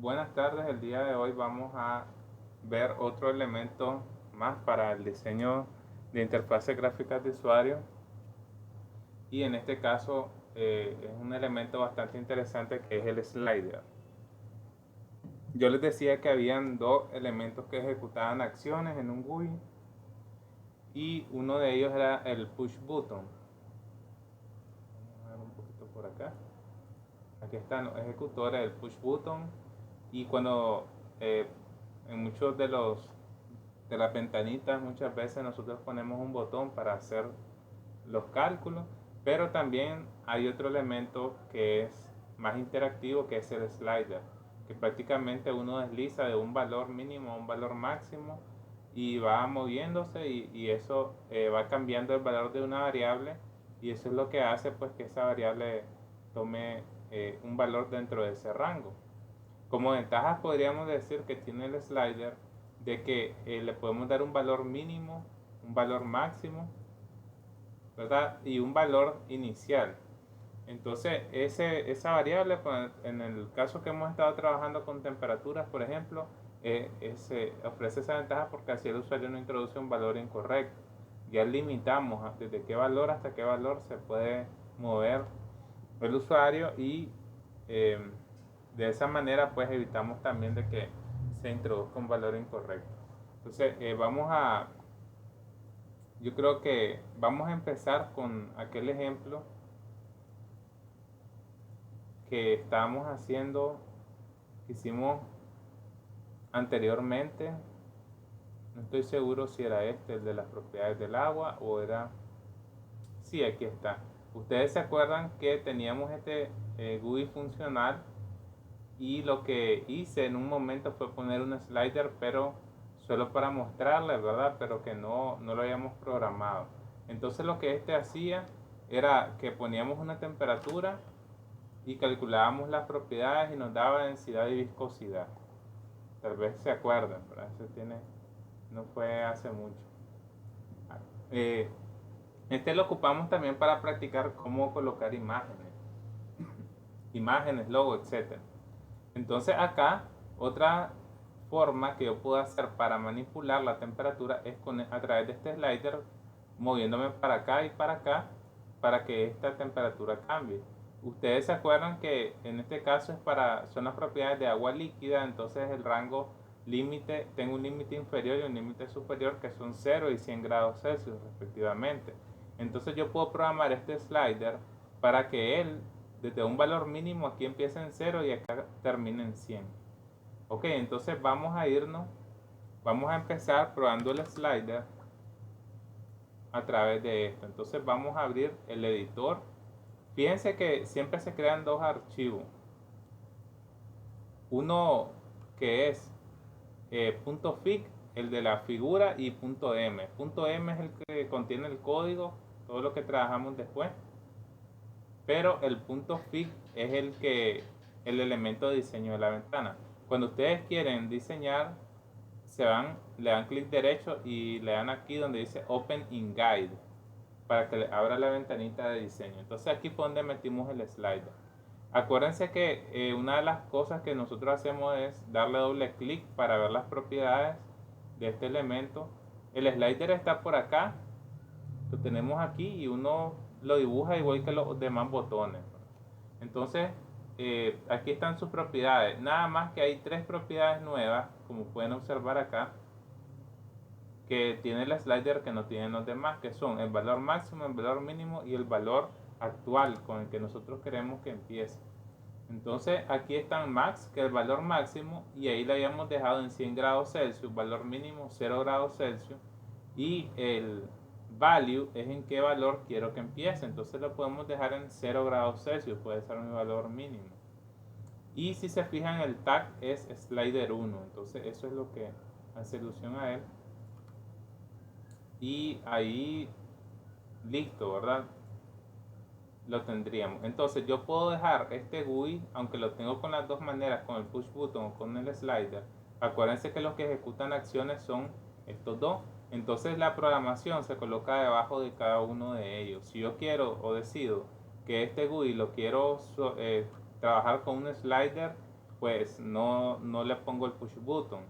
Buenas tardes, el día de hoy vamos a ver otro elemento más para el diseño de interfaces gráficas de usuario y en este caso es un elemento bastante interesante que es el slider. Yo les decía que habían dos elementos que ejecutaban acciones en un GUI y uno de ellos era el push button. Vamos a ver un poquito por acá. Aquí están los ejecutores del push button y cuando eh, en muchos de las ventanitas muchas veces nosotros ponemos un botón para hacer los cálculos, pero también hay otro elemento que es más interactivo, que es el slider, que prácticamente uno desliza de un valor mínimo a un valor máximo y va moviéndose y eso va cambiando el valor de una variable y eso es lo que hace pues que esa variable tome un valor dentro de ese rango. Como ventajas podríamos decir que tiene el slider de que le podemos dar un valor mínimo, un valor máximo, ¿verdad? Y un valor inicial. Entonces, esa variable, pues, en el caso que hemos estado trabajando con temperaturas, por ejemplo, ofrece esa ventaja porque así el usuario no introduce un valor incorrecto. Ya limitamos desde qué valor hasta qué valor se puede mover el usuario y eh, de esa manera pues evitamos también de que se introduzca un valor incorrecto. Entonces yo creo que vamos a empezar con aquel ejemplo que estábamos haciendo, que hicimos anteriormente. No estoy seguro si era este, el de las propiedades del agua, o era... Sí, aquí está. Ustedes se acuerdan que teníamos este GUI funcional y lo que hice en un momento fue poner un slider, pero solo para mostrarles, ¿verdad? Pero que no lo habíamos programado. Entonces lo que este hacía era que poníamos una temperatura y calculábamos las propiedades y nos daba densidad y viscosidad. Tal vez se acuerdan, ¿verdad? Eso no fue hace mucho. Eh, este lo ocupamos también para practicar cómo colocar imágenes, logos, etcétera. Entonces acá otra forma que yo puedo hacer para manipular la temperatura es a través de este slider moviéndome para acá y para acá para que esta temperatura cambie. Ustedes se acuerdan que en este caso son las propiedades de agua líquida, entonces el rango límite, tengo un límite inferior y un límite superior que son 0 y 100 grados Celsius respectivamente. Entonces yo puedo programar este slider para que él desde un valor mínimo aquí empieza en 0 y acá termina en 100. Ok, entonces vamos a empezar probando el slider a través de esto. Entonces vamos a abrir el editor. Fíjense que siempre se crean dos archivos. Uno que es .fic, el de la figura, y .m. .m es el que contiene el código, todo lo que trabajamos después. Pero el .fic es el elemento de diseño de la ventana. Cuando ustedes quieren diseñar, le dan clic derecho y le dan aquí donde dice Open in Guide para que le abra la ventanita de diseño. Entonces aquí fue donde metimos el slider. Acuérdense que una de las cosas que nosotros hacemos es darle doble clic para ver las propiedades de este elemento. El slider está por acá, lo tenemos aquí y uno lo dibuja igual que los demás botones. Entonces, aquí están sus propiedades. Nada más que hay tres propiedades nuevas, como pueden observar acá, que tiene el slider que no tienen los demás, que son el valor máximo, el valor mínimo y el valor actual con el que nosotros queremos que empiece. Entonces aquí están max, que es el valor máximo, y ahí lo habíamos dejado en 100 grados Celsius, valor mínimo 0 grados Celsius, y el value es en qué valor quiero que empiece. Entonces lo podemos dejar en 0 grados Celsius, puede ser mi valor mínimo. Y si se fijan, el tag es slider 1, entonces eso es lo que hace alusión a él. Y ahí listo, ¿verdad? Lo tendríamos. Entonces yo puedo dejar este GUI, aunque lo tengo con las dos maneras, con el push button o con el slider. Acuérdense que los que ejecutan acciones son estos dos. Entonces la programación se coloca debajo de cada uno de ellos. Si yo quiero o decido que este GUI lo quiero trabajar con un slider, pues no le pongo el push button.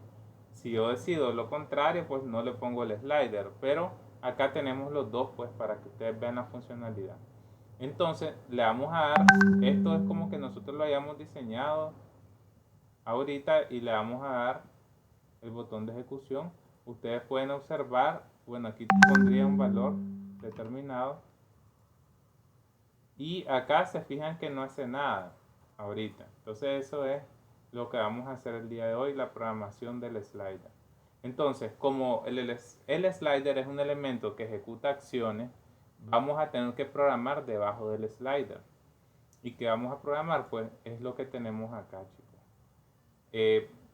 Si yo decido lo contrario, pues no le pongo el slider. Pero acá tenemos los dos, pues para que ustedes vean la funcionalidad. Entonces le vamos a dar, esto es como que nosotros lo hayamos diseñado ahorita, y le vamos a dar el botón de ejecución. Ustedes pueden observar, bueno, aquí pondría un valor determinado, y acá se fijan que no hace nada ahorita. Entonces eso es lo que vamos a hacer el día de hoy, la programación del slider. Entonces, como el slider es un elemento que ejecuta acciones, vamos a tener que programar debajo del slider. ¿Y qué vamos a programar? Pues es lo que tenemos acá, chicos.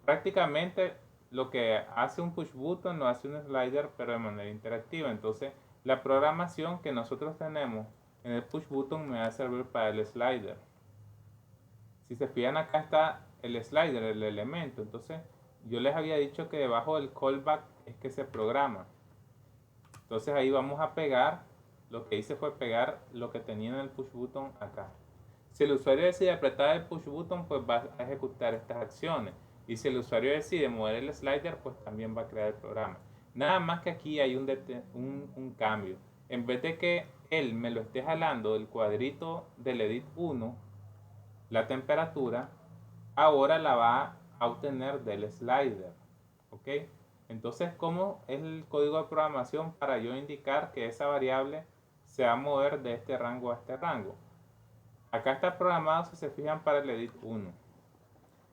Prácticamente lo que hace un push button lo hace un slider, pero de manera interactiva. Entonces, la programación que nosotros tenemos en el push button me va a servir para el slider. Si se fijan, acá está el slider, el elemento. Entonces, yo les había dicho que debajo del callback es que se programa. Entonces ahí vamos a pegar, lo que hice fue pegar lo que tenía en el push button acá. Si el usuario decide apretar el push button, pues va a ejecutar estas acciones. Y si el usuario decide mover el slider, pues también va a crear el programa. Nada más que aquí hay un cambio. En vez de que él me lo esté jalando del cuadrito del edit 1, la temperatura, ahora la va a obtener del slider. ¿Ok? Entonces, ¿cómo es el código de programación para yo indicar que esa variable se va a mover de este rango a este rango? Acá está programado, si se fijan, para el edit 1.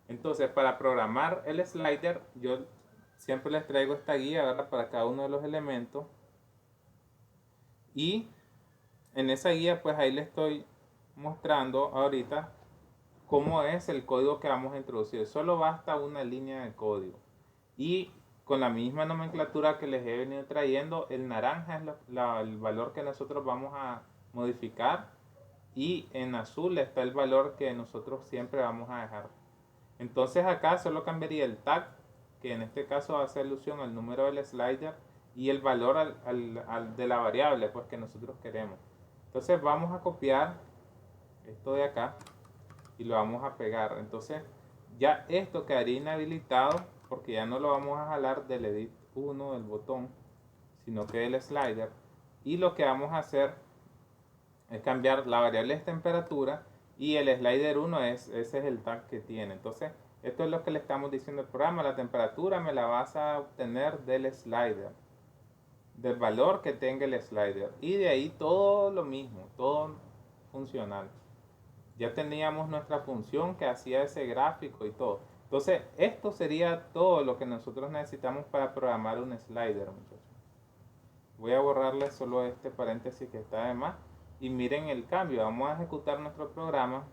Entonces, para programar el slider, yo siempre les traigo esta guía, ¿verdad?, para cada uno de los elementos. Y en esa guía, pues ahí les estoy mostrando ahorita cómo es el código que vamos a introducir. Solo basta una línea de código. Y con la misma nomenclatura que les he venido trayendo, el naranja es el valor que nosotros vamos a modificar, y en azul está el valor que nosotros siempre vamos a dejar. Entonces acá solo cambiaría el tag, que en este caso hace alusión al número del slider, y el valor de la variable, pues, que nosotros queremos. Entonces vamos a copiar esto de acá y lo vamos a pegar. Entonces ya esto quedaría inhabilitado, porque ya no lo vamos a jalar del edit 1 del botón, sino que del slider. Y lo que vamos a hacer es cambiar la variable de temperatura, y el slider 1 ese es el tag que tiene. Entonces esto es lo que le estamos diciendo al programa: la temperatura me la vas a obtener del slider, del valor que tenga el slider, y de ahí todo lo mismo, todo funcional. Ya teníamos nuestra función que hacía ese gráfico y todo. Entonces esto sería todo lo que nosotros necesitamos para programar un slider, muchachos. Voy a borrarle solo este paréntesis que está de más, y miren el cambio. Vamos a ejecutar nuestro programa,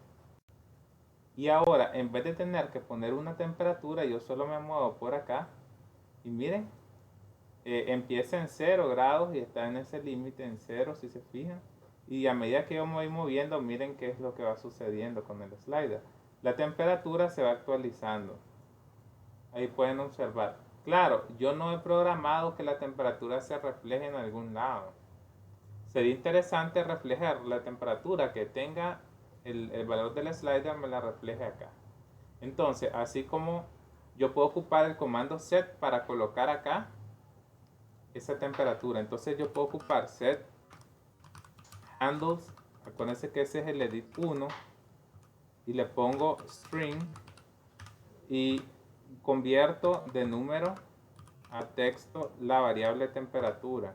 y ahora, en vez de tener que poner una temperatura, yo solo me muevo por acá, y miren, empieza en 0 grados y está en ese límite en 0, si se fijan. Y a medida que yo me voy moviendo, miren qué es lo que va sucediendo con el slider. La temperatura se va actualizando. Ahí pueden observar. Claro, yo no he programado que la temperatura se refleje en algún lado. Sería interesante reflejar la temperatura que tenga el valor del slider, me la refleje acá. Entonces, así como yo puedo ocupar el comando set para colocar acá esa temperatura, entonces yo puedo ocupar set handles, acuérdense que ese es el edit 1, y le pongo string y convierto de número a texto la variable temperatura.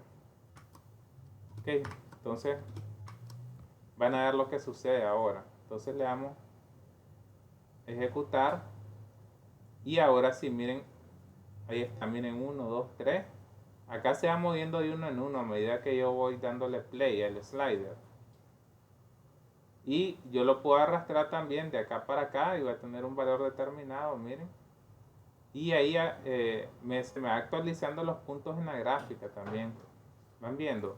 Ok, entonces van a ver lo que sucede ahora. Entonces le damos ejecutar, y ahora sí, miren, ahí está, miren, 1, 2, 3. Acá se va moviendo de uno en uno a medida que yo voy dándole play al slider. Y yo lo puedo arrastrar también de acá para acá, y va a tener un valor determinado, miren. Y ahí se me va actualizando los puntos en la gráfica también. ¿Van viendo?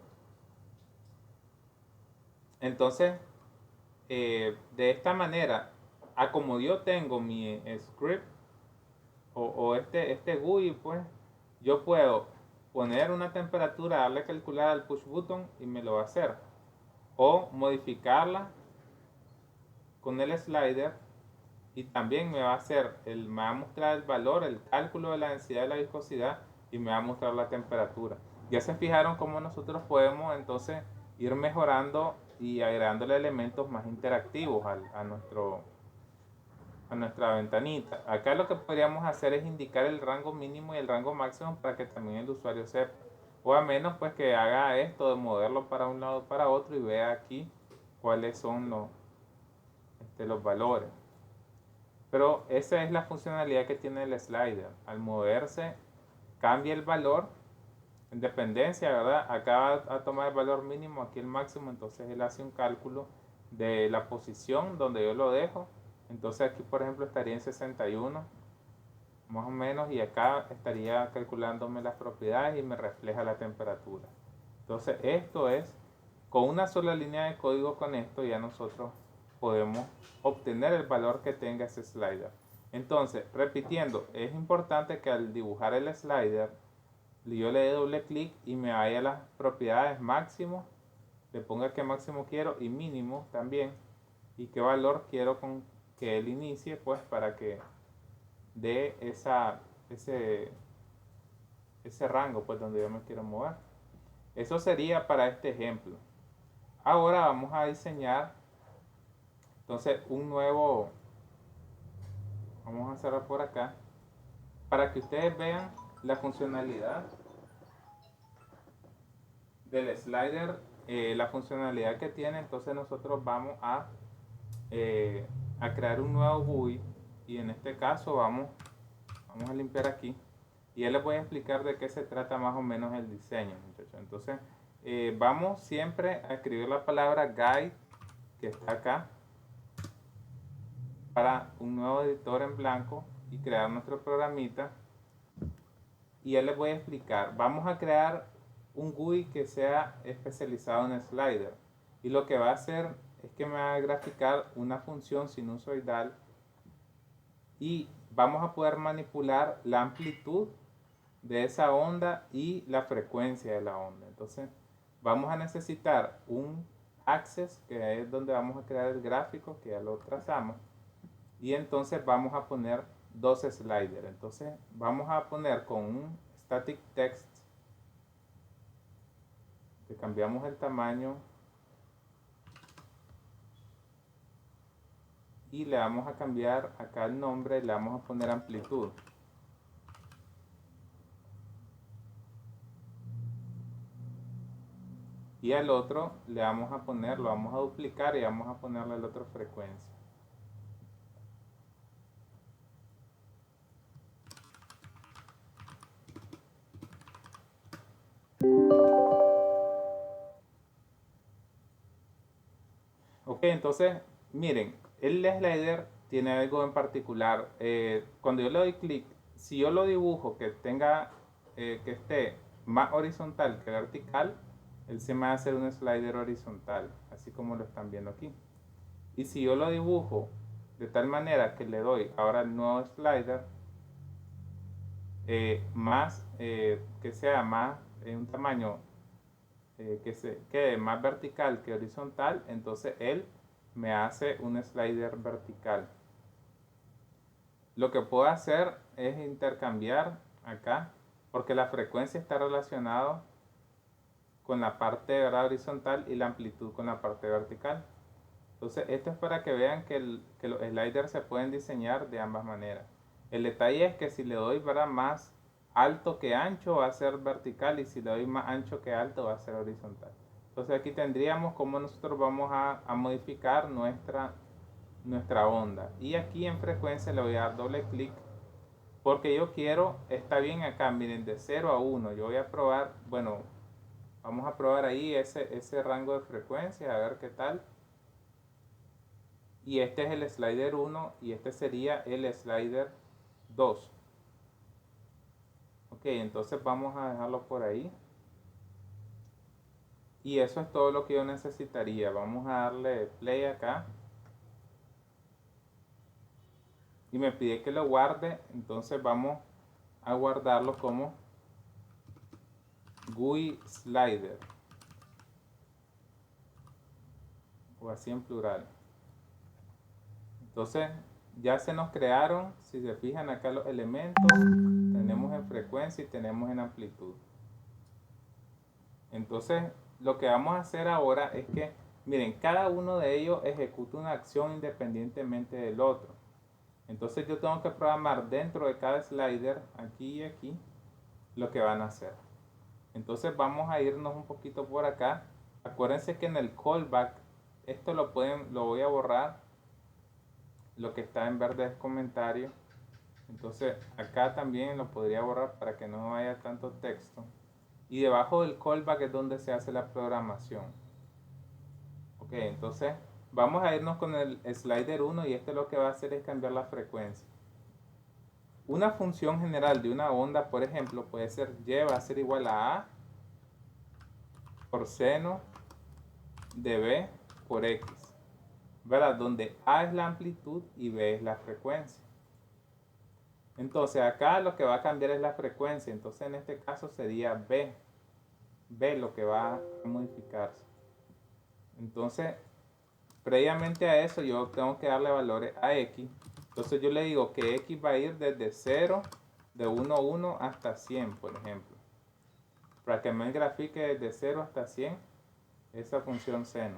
Entonces, de esta manera, a como yo tengo mi script o este GUI, pues, yo puedo poner una temperatura, darle a calcular al push button y me lo va a hacer. O modificarla con el slider y también me va a hacer, me va a mostrar el valor, el cálculo de la densidad de la viscosidad y me va a mostrar la temperatura. Ya se fijaron cómo nosotros podemos entonces ir mejorando y agregándole elementos más interactivos a nuestra ventanita. Acá lo que podríamos hacer es indicar el rango mínimo y el rango máximo para que también el usuario sepa. O a menos pues que haga esto de moverlo para un lado para otro y vea aquí cuáles son los valores. Pero esa es la funcionalidad que tiene el slider. Al moverse cambia el valor en dependencia, ¿verdad? Acá va a tomar el valor mínimo, aquí el máximo, entonces él hace un cálculo de la posición donde yo lo dejo. Entonces aquí por ejemplo estaría en 61 más o menos y acá estaría calculándome las propiedades y me refleja la temperatura. Entonces esto es, con una sola línea de código, con esto ya nosotros podemos obtener el valor que tenga ese slider. Entonces, repitiendo, es importante que al dibujar el slider yo le dé doble clic y me vaya a las propiedades máximo, le ponga qué máximo quiero y mínimo también, y qué valor quiero con que él inicie, pues para que dé ese rango pues donde yo me quiero mover. Eso sería para este ejemplo. Ahora vamos a diseñar entonces un nuevo, vamos a cerrar por acá, para que ustedes vean la funcionalidad del slider, la funcionalidad que tiene. Entonces nosotros vamos a crear un nuevo GUI y en este caso vamos a limpiar aquí y ya les voy a explicar de qué se trata más o menos el diseño, muchachos. Entonces vamos siempre a escribir la palabra guide que está acá para un nuevo editor en blanco y crear nuestro programita. Y ya les voy a explicar. Vamos a crear un GUI que sea especializado en slider. Y lo que va a hacer es que me va a graficar una función sinusoidal y vamos a poder manipular la amplitud de esa onda y la frecuencia de la onda. Entonces vamos a necesitar un axis, que es donde vamos a crear el gráfico, que ya lo trazamos. Y entonces vamos a poner dos sliders. Entonces vamos a poner con un static text, que cambiamos el tamaño y le vamos a cambiar acá el nombre, le vamos a poner amplitud. Y al otro le vamos a poner, lo vamos a duplicar y vamos a ponerle la otra frecuencia. Ok, entonces, miren, el slider tiene algo en particular. Cuando yo le doy clic, si yo lo dibujo que tenga, que esté más horizontal que vertical, él se me va a hacer un slider horizontal, así como lo están viendo aquí. Y si yo lo dibujo de tal manera que le doy ahora el nuevo slider, que sea más, un tamaño que se quede más vertical que horizontal, entonces él me hace un slider vertical. Lo que puedo hacer es intercambiar acá, porque la frecuencia está relacionada con la parte horizontal y la amplitud con la parte vertical. Entonces esto es para que vean que los sliders se pueden diseñar de ambas maneras. El detalle es que si le doy más alto que ancho va a ser vertical y si le doy más ancho que alto va a ser horizontal. Entonces aquí tendríamos cómo nosotros vamos a modificar nuestra onda. Y aquí en frecuencia le voy a dar doble clic porque yo quiero, está bien acá, miren, de 0 a 1. Yo voy a probar, bueno, vamos a probar ahí ese rango de frecuencia, a ver qué tal. Y este es el slider 1 y este sería el slider 2. Ok, entonces vamos a dejarlo por ahí. Y eso es todo lo que yo necesitaría. Vamos a darle play acá. Y me pide que lo guarde. Entonces vamos a guardarlo como GUI slider. O así en plural. Entonces ya se nos crearon, si se fijan acá los elementos, tenemos en frecuencia y tenemos en amplitud. Entonces, lo que vamos a hacer ahora es que, miren, cada uno de ellos ejecuta una acción independientemente del otro. Entonces yo tengo que programar dentro de cada slider, aquí y aquí, lo que van a hacer. Entonces vamos a irnos un poquito por acá. Acuérdense que en el callback, esto lo voy a borrar. Lo que está en verde es comentario. Entonces acá también lo podría borrar para que no haya tanto texto. Y debajo del callback es donde se hace la programación. Ok, entonces vamos a irnos con el slider 1 y esto lo que va a hacer es cambiar la frecuencia. Una función general de una onda, por ejemplo, puede ser y va a ser igual a por seno de b por x, ¿verdad? Donde a es la amplitud y b es la frecuencia. Entonces acá lo que va a cambiar es la frecuencia, entonces en este caso sería b lo que va a modificarse. Entonces, previamente a eso yo tengo que darle valores a x. Entonces yo le digo que x va a ir desde 0, de 1 a 1 hasta 100, por ejemplo. Para que me grafique desde 0 hasta 100 esa función seno.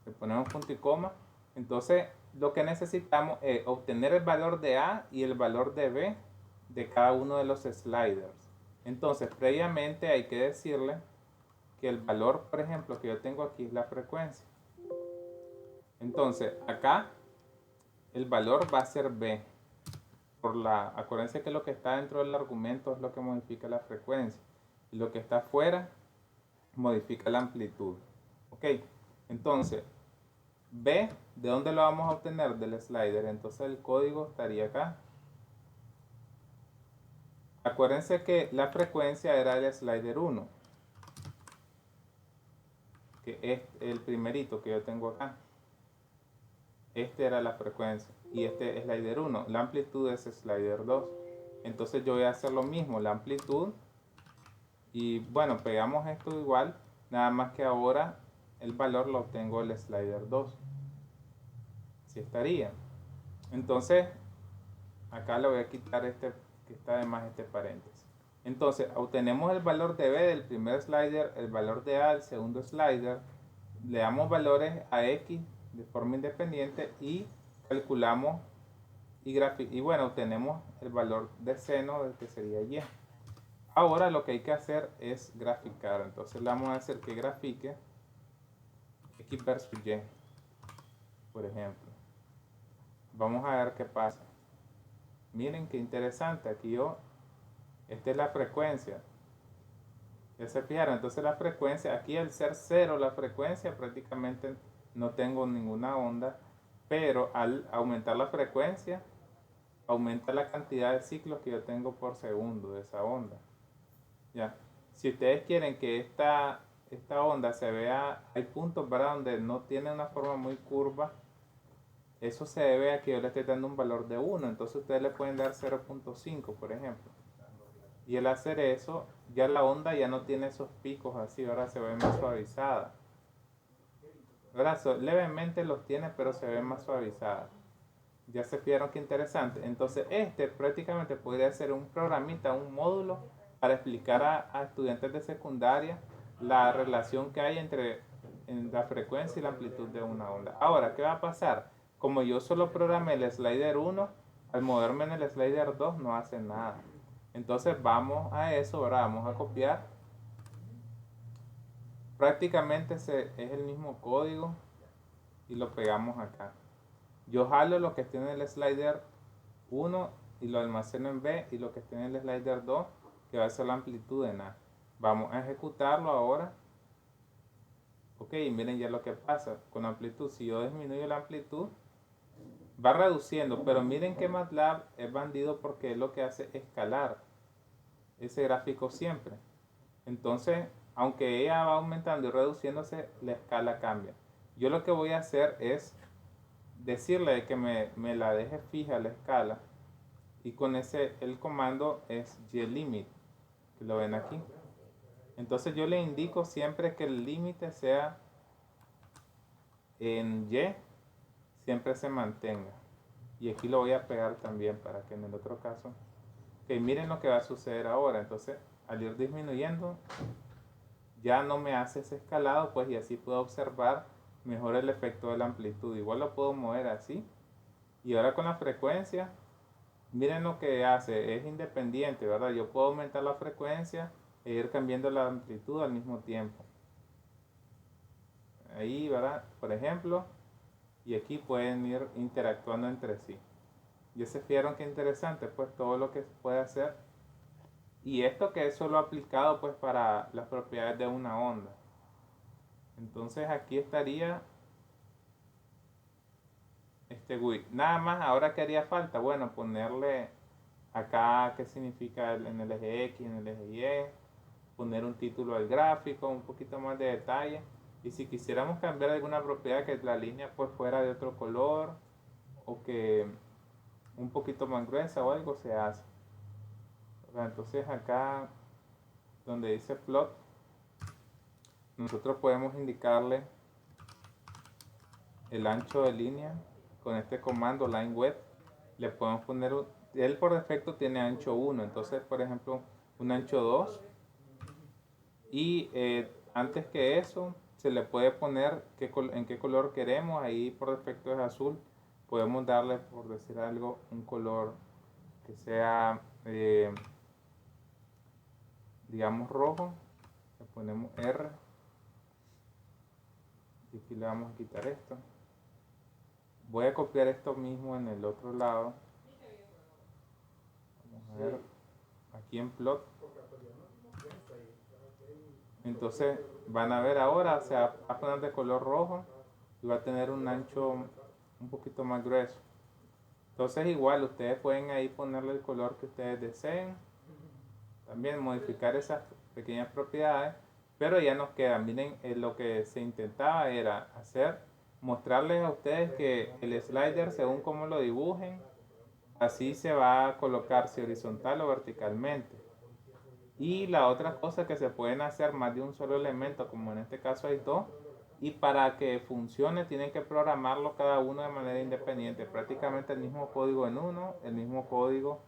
Le ponemos punto y coma. Entonces lo que necesitamos es obtener el valor de a y el valor de b de cada uno de los sliders. Entonces previamente hay que decirle que el valor, por ejemplo, que yo tengo aquí es la frecuencia. Entonces acá el valor va a ser b. Acuérdense que lo que está dentro del argumento es lo que modifica la frecuencia. Y lo que está afuera modifica la amplitud. Ok, entonces b, ¿de dónde lo vamos a obtener? Del slider. Entonces el código estaría acá. Acuérdense que la frecuencia era el slider 1, que es el primerito que yo tengo acá. Este era la frecuencia y este es slider 1. La amplitud es slider 2. Entonces yo voy a hacer lo mismo, la amplitud. Y bueno, pegamos esto igual, nada más que ahora el valor lo obtengo el slider 2. Así estaría. Entonces, acá le voy a quitar este, que está además este paréntesis. Entonces, obtenemos el valor de b del primer slider, el valor de a del segundo slider, le damos valores a x de forma independiente y calculamos y bueno, obtenemos el valor de seno del que sería y. Ahora lo que hay que hacer es graficar. Entonces le vamos a hacer que grafique x versus y, por ejemplo. Vamos a ver qué pasa. Miren qué interesante. Aquí esta es la frecuencia. Ya se fijaron. Entonces la frecuencia, aquí al ser 0 la frecuencia, prácticamente no tengo ninguna onda. Pero al aumentar la frecuencia, aumenta la cantidad de ciclos que yo tengo por segundo de esa onda. Ya. Si ustedes quieren que esta onda se vea, hay puntos, ¿verdad?, donde no tiene una forma muy curva. Eso se debe a que yo le estoy dando un valor de 1. Entonces ustedes le pueden dar 0.5, por ejemplo. Y al hacer eso, ya la onda ya no tiene esos picos así, ahora se ve más suavizada. ¿Verdad? Levemente los tiene, pero se ve más suavizada. Ya se fijaron qué interesante. Entonces prácticamente podría ser un programita, un módulo para explicar a estudiantes de secundaria la relación que hay entre la frecuencia y la amplitud de una onda. Ahora, ¿qué va a pasar? Como yo solo programé el slider 1, al moverme en el slider 2 no hace nada. Entonces vamos a eso, ahora vamos a copiar. Prácticamente es el mismo código y lo pegamos acá. Yo jalo lo que esté en el slider 1 y lo almaceno en B, y lo que esté en el slider 2, que va a ser la amplitud en A. Vamos a ejecutarlo ahora. Ok, miren ya lo que pasa con la amplitud. Si yo disminuyo la amplitud, va reduciendo, pero miren que MATLAB es bandido porque lo que hace es escalar ese gráfico siempre. Entonces, aunque ella va aumentando y reduciéndose, la escala cambia. Yo lo que voy a hacer es decirle que me la deje fija la escala, y con el comando es ylimit, que lo ven aquí. Entonces yo le indico siempre que el límite sea en y, siempre se mantenga. Y aquí lo voy a pegar también para que en el otro caso, que miren lo que va a suceder ahora. Entonces, al ir disminuyendo, ya no me hace ese escalado, pues, y así puedo observar mejor el efecto de la amplitud. Igual lo puedo mover así. Y ahora con la frecuencia, miren lo que hace, es independiente, ¿verdad? Yo puedo aumentar la frecuencia e ir cambiando la amplitud al mismo tiempo. Ahí, ¿verdad? Por ejemplo, y aquí pueden ir interactuando entre sí. Ya se fijaron que interesante, pues todo lo que se puede hacer. Y esto que es solo aplicado pues para las propiedades de una onda. Entonces aquí estaría este GUI. Nada más, ahora que haría falta, bueno, ponerle acá qué significa en el eje X, en el eje Y, poner un título al gráfico, un poquito más de detalle. Y si quisiéramos cambiar alguna propiedad, que la línea pues fuera de otro color o que un poquito más gruesa o algo, se hace. Entonces acá donde dice plot, nosotros podemos indicarle el ancho de línea con este comando linewidth. Le podemos poner, él por defecto tiene ancho 1, entonces por ejemplo un ancho 2. Y antes que eso se le puede poner en qué color queremos. Ahí por defecto es azul. Podemos darle, por decir algo, un color que sea digamos rojo. Le ponemos R y aquí le vamos a quitar esto. Voy a copiar esto mismo en el otro lado. Vamos a ver aquí en plot. Entonces van a ver ahora, se va a poner de color rojo y va a tener un ancho un poquito más grueso. Entonces igual ustedes pueden ahí ponerle el color que ustedes deseen. También modificar esas pequeñas propiedades. Pero ya nos queda, miren, lo que se intentaba era mostrarles a ustedes que el slider, según como lo dibujen, así se va a colocar, si horizontal o verticalmente. Y la otra cosa, que se pueden hacer más de un solo elemento, como en este caso hay dos, y para que funcione tienen que programarlo cada uno de manera independiente, prácticamente el mismo código en uno, el mismo código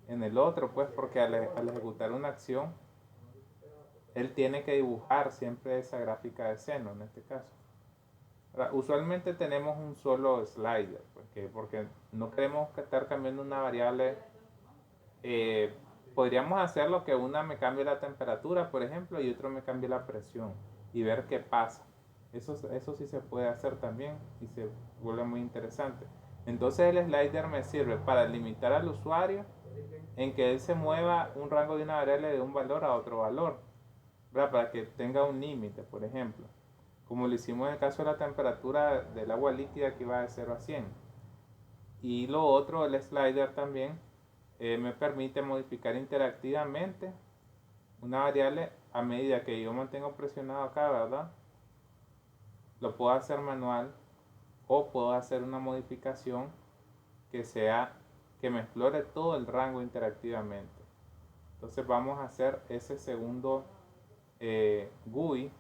en el otro, pues porque al ejecutar una acción, él tiene que dibujar siempre esa gráfica de seno en este caso. Ahora, usualmente tenemos un solo slider, porque no queremos estar cambiando una variable. Podríamos hacerlo que una me cambie la temperatura, por ejemplo, y otro me cambie la presión y ver qué pasa. Eso sí se puede hacer también y se vuelve muy interesante. Entonces el slider me sirve para limitar al usuario en que él se mueva un rango de una variable de un valor a otro valor, ¿verdad? Para que tenga un límite, por ejemplo. Como lo hicimos en el caso de la temperatura del agua líquida, que va de 0 a 100. Y lo otro, el slider también me permite modificar interactivamente una variable a medida que yo mantengo presionado acá, ¿verdad? Lo puedo hacer manual o puedo hacer una modificación que me explore todo el rango interactivamente. Entonces vamos a hacer ese segundo GUI.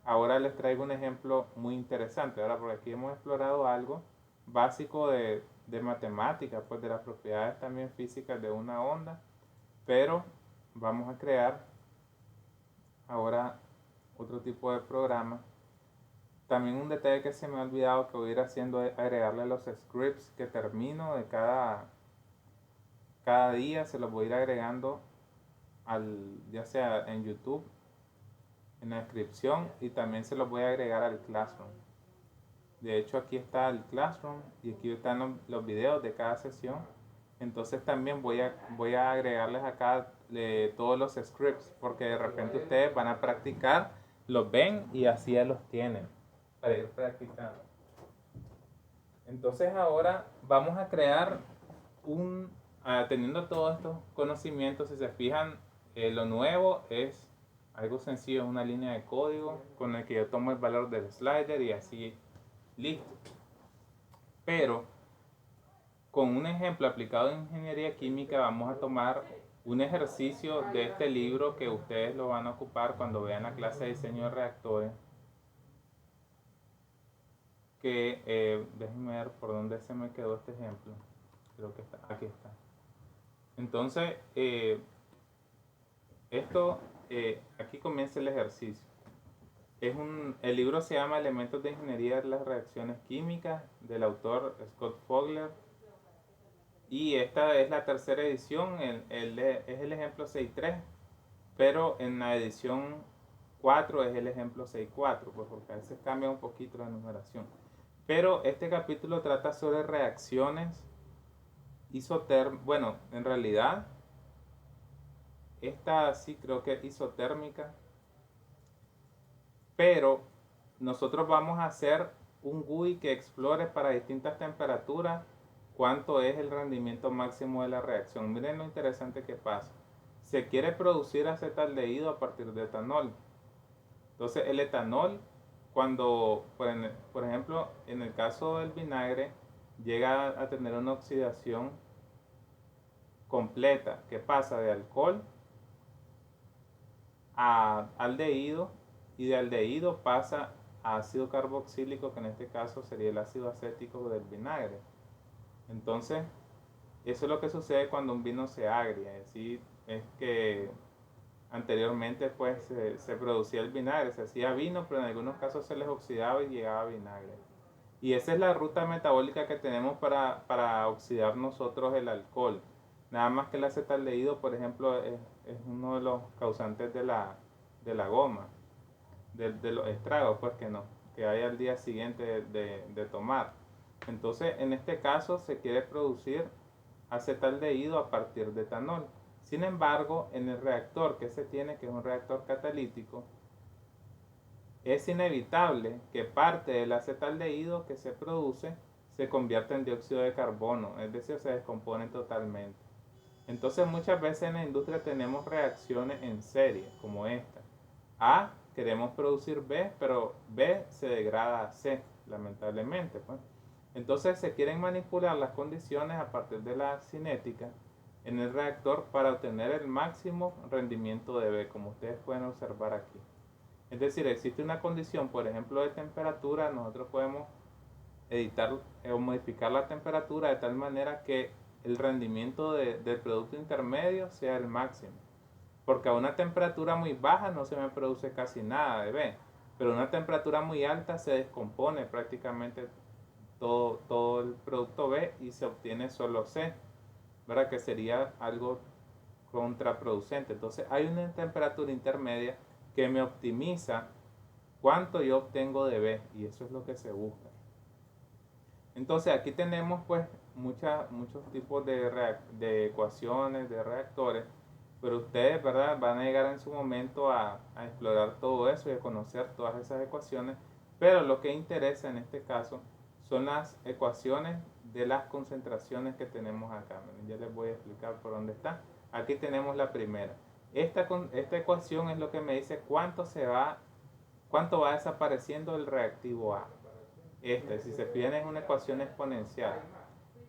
Ahora les traigo un ejemplo muy interesante, ¿verdad? Porque aquí hemos explorado algo básico de matemáticas, pues de las propiedades también físicas de una onda, pero vamos a crear ahora otro tipo de programa. También un detalle que se me ha olvidado que voy a ir haciendo es agregarle los scripts que termino de cada día. Se los voy a ir agregando ya sea en YouTube, en la descripción, y también se los voy a agregar al Classroom. De hecho aquí está el Classroom y aquí están los videos de cada sesión. Entonces también voy a agregarles acá todos los scripts, porque de repente ustedes van a practicar, los ven y así ya los tienen para ir practicando. Entonces ahora vamos a crear teniendo todos estos conocimientos, si se fijan, lo nuevo es algo sencillo, es una línea de código con el que yo tomo el valor del slider y así, listo. Pero con un ejemplo aplicado en ingeniería química vamos a tomar un ejercicio de este libro que ustedes lo van a ocupar cuando vean la clase de diseño de reactores. Que déjenme ver por dónde se me quedó este ejemplo. Creo que está, aquí está. Entonces, aquí comienza el ejercicio. El libro se llama Elementos de Ingeniería de las Reacciones Químicas, del autor Scott Fogler. Y esta es la tercera edición, es el ejemplo 6.3, pero en la edición 4 es el ejemplo 6.4, pues porque a veces cambia un poquito la numeración. Pero este capítulo trata sobre reacciones isotérmicas. Bueno, en realidad, esta sí creo que es isotérmica, pero nosotros vamos a hacer un GUI que explore para distintas temperaturas cuánto es el rendimiento máximo de la reacción. Miren lo interesante que pasa. Se quiere producir acetaldehído a partir de etanol. Entonces el etanol, cuando, por ejemplo, en el caso del vinagre, llega a tener una oxidación completa que pasa de alcohol a aldehído, y de aldehído pasa a ácido carboxílico, que en este caso sería el ácido acético del vinagre. Entonces, eso es lo que sucede cuando un vino se agria. Es decir, es que anteriormente pues se producía el vinagre, se hacía vino, pero en algunos casos se les oxidaba y llegaba a vinagre. Y esa es la ruta metabólica que tenemos para oxidar nosotros el alcohol. Nada más que el acetaldehído, por ejemplo, es uno de los causantes de la goma, de los estragos, pues que hay al día siguiente de tomar. Entonces, en este caso se quiere producir acetaldehído a partir de etanol. Sin embargo, en el reactor que se tiene, que es un reactor catalítico, es inevitable que parte del acetaldehído que se produce se convierta en dióxido de carbono, es decir, se descompone totalmente. Entonces muchas veces en la industria tenemos reacciones en serie, como esta. A, queremos producir B, pero B se degrada a C, lamentablemente, pues. Entonces se quieren manipular las condiciones a partir de la cinética en el reactor para obtener el máximo rendimiento de B, como ustedes pueden observar aquí. Es decir, existe una condición, por ejemplo, de temperatura. Nosotros podemos editar o modificar la temperatura de tal manera que el rendimiento del producto intermedio sea el máximo. Porque a una temperatura muy baja no se me produce casi nada de B, pero a una temperatura muy alta se descompone prácticamente todo el producto B y se obtiene solo C, ¿verdad? Que sería algo contraproducente. Entonces hay una temperatura intermedia que me optimiza cuánto yo obtengo de B, y eso es lo que se busca. Entonces aquí tenemos pues muchos tipos de ecuaciones, de reactores, pero ustedes, ¿verdad?, van a llegar en su momento a explorar todo eso y a conocer todas esas ecuaciones, pero lo que interesa en este caso son las ecuaciones de las concentraciones que tenemos acá. Ya les voy a explicar por dónde está. Aquí tenemos la primera. Esta ecuación es lo que me dice cuánto va desapareciendo el reactivo A. Si se fijan, es una ecuación exponencial.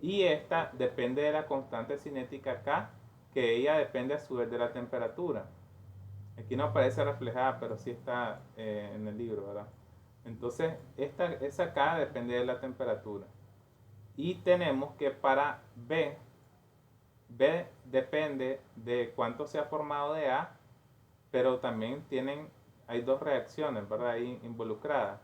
Y esta depende de la constante cinética K, que ella depende a su vez de la temperatura. Aquí no aparece reflejada, pero sí está en el libro, ¿verdad? Entonces, esa K depende de la temperatura. Y tenemos que para B depende de cuánto se ha formado de A, pero también hay dos reacciones, ¿verdad?, ahí involucradas.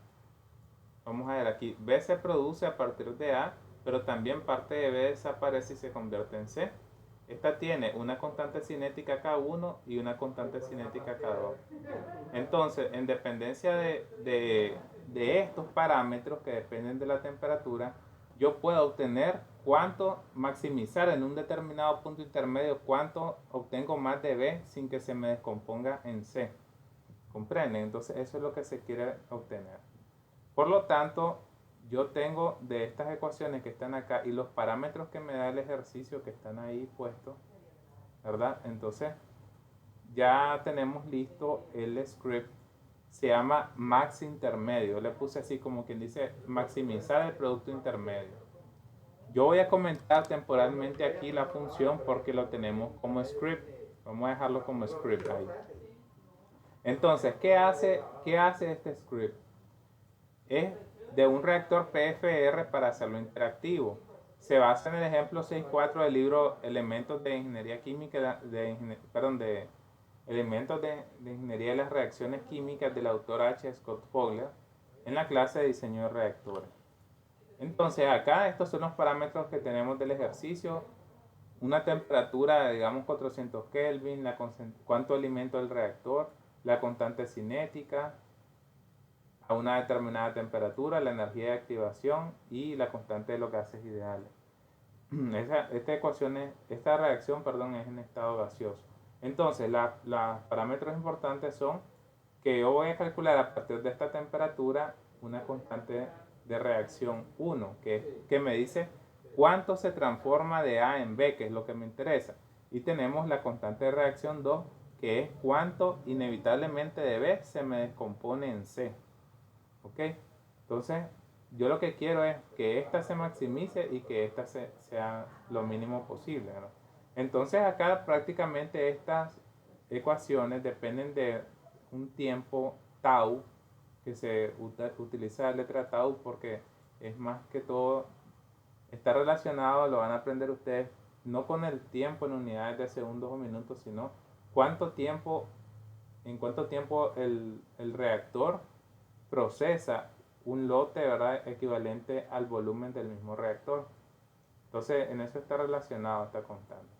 Vamos a ver aquí, B se produce a partir de A, pero también parte de B desaparece y se convierte en C. Esta tiene una constante cinética K1 y una constante cinética K2. Entonces, en dependencia de estos parámetros que dependen de la temperatura, yo puedo obtener maximizar en un determinado punto intermedio cuánto obtengo más de B sin que se me descomponga en C. ¿Comprenden? Entonces, eso es lo que se quiere obtener. Por lo tanto, yo tengo de estas ecuaciones que están acá y los parámetros que me da el ejercicio que están ahí puestos, ¿verdad? Entonces, ya tenemos listo el script. Se llama max intermedio. Le puse así como quien dice maximizar el producto intermedio. Yo voy a comentar temporalmente aquí la función porque lo tenemos como script. Vamos a dejarlo como script ahí. Entonces, ¿qué hace este script? Es de un reactor PFR para hacerlo interactivo. se basa en el ejemplo 6.4 del libro Elementos de Ingeniería Química, de Elementos de Ingeniería de las Reacciones Químicas del autor H. Scott Fogler en la clase de diseño de reactores. Entonces acá estos son los parámetros que tenemos del ejercicio. Una temperatura de, digamos, 400 Kelvin, cuánto alimento el reactor, la constante cinética a una determinada temperatura, la energía de activación y la constante de los gases ideales. Esta reacción es en estado gaseoso. Entonces, los parámetros importantes son que yo voy a calcular a partir de esta temperatura una constante de reacción 1, que me dice cuánto se transforma de A en B, que es lo que me interesa. Y tenemos la constante de reacción 2, que es cuánto inevitablemente de B se me descompone en C. ¿Ok? Entonces, yo lo que quiero es que esta se maximice y que esta sea lo mínimo posible, ¿verdad? Entonces acá prácticamente estas ecuaciones dependen de un tiempo tau, que se utiliza la letra tau porque es más que todo, está relacionado, lo van a aprender ustedes, no con el tiempo en unidades de segundos o minutos, sino en cuánto tiempo el reactor procesa un lote, ¿verdad?, equivalente al volumen del mismo reactor. Entonces, en eso está relacionado esta constante.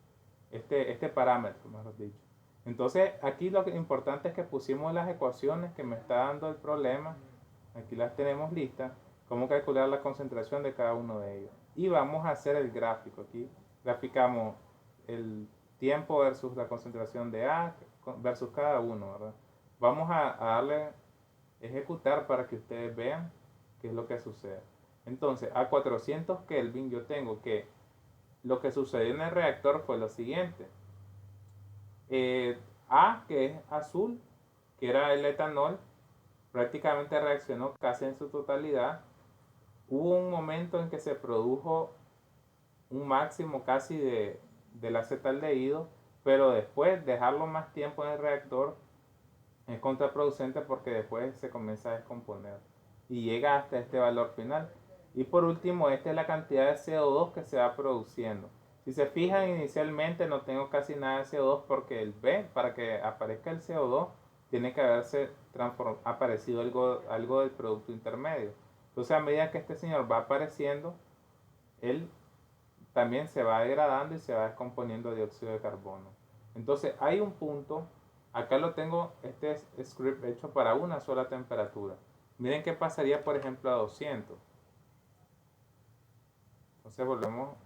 Este parámetro, mejor dicho. Entonces, aquí lo importante es que pusimos las ecuaciones que me está dando el problema. Aquí las tenemos listas. Cómo calcular la concentración de cada uno de ellos. Y vamos a hacer el gráfico. Aquí graficamos el tiempo versus la concentración de A versus cada uno, ¿verdad? Vamos a darle ejecutar para que ustedes vean qué es lo que sucede. Entonces, a 400 Kelvin yo tengo que lo que sucedió en el reactor fue lo siguiente. A, que es azul, que era el etanol, prácticamente reaccionó casi en su totalidad. Hubo un momento en que se produjo un máximo casi del acetaldehído, pero después dejarlo más tiempo en el reactor es contraproducente porque después se comienza a descomponer y llega hasta este valor final. Y por último, esta es la cantidad de CO2 que se va produciendo. Si se fijan, inicialmente no tengo casi nada de CO2 porque el B, para que aparezca el CO2, tiene que haberse aparecido algo del producto intermedio. Entonces, a medida que este señor va apareciendo, él también se va degradando y se va descomponiendo dióxido de carbono. Entonces, hay un punto, acá lo tengo, este es script hecho para una sola temperatura. Miren qué pasaría, por ejemplo, a 200. Entonces volvemos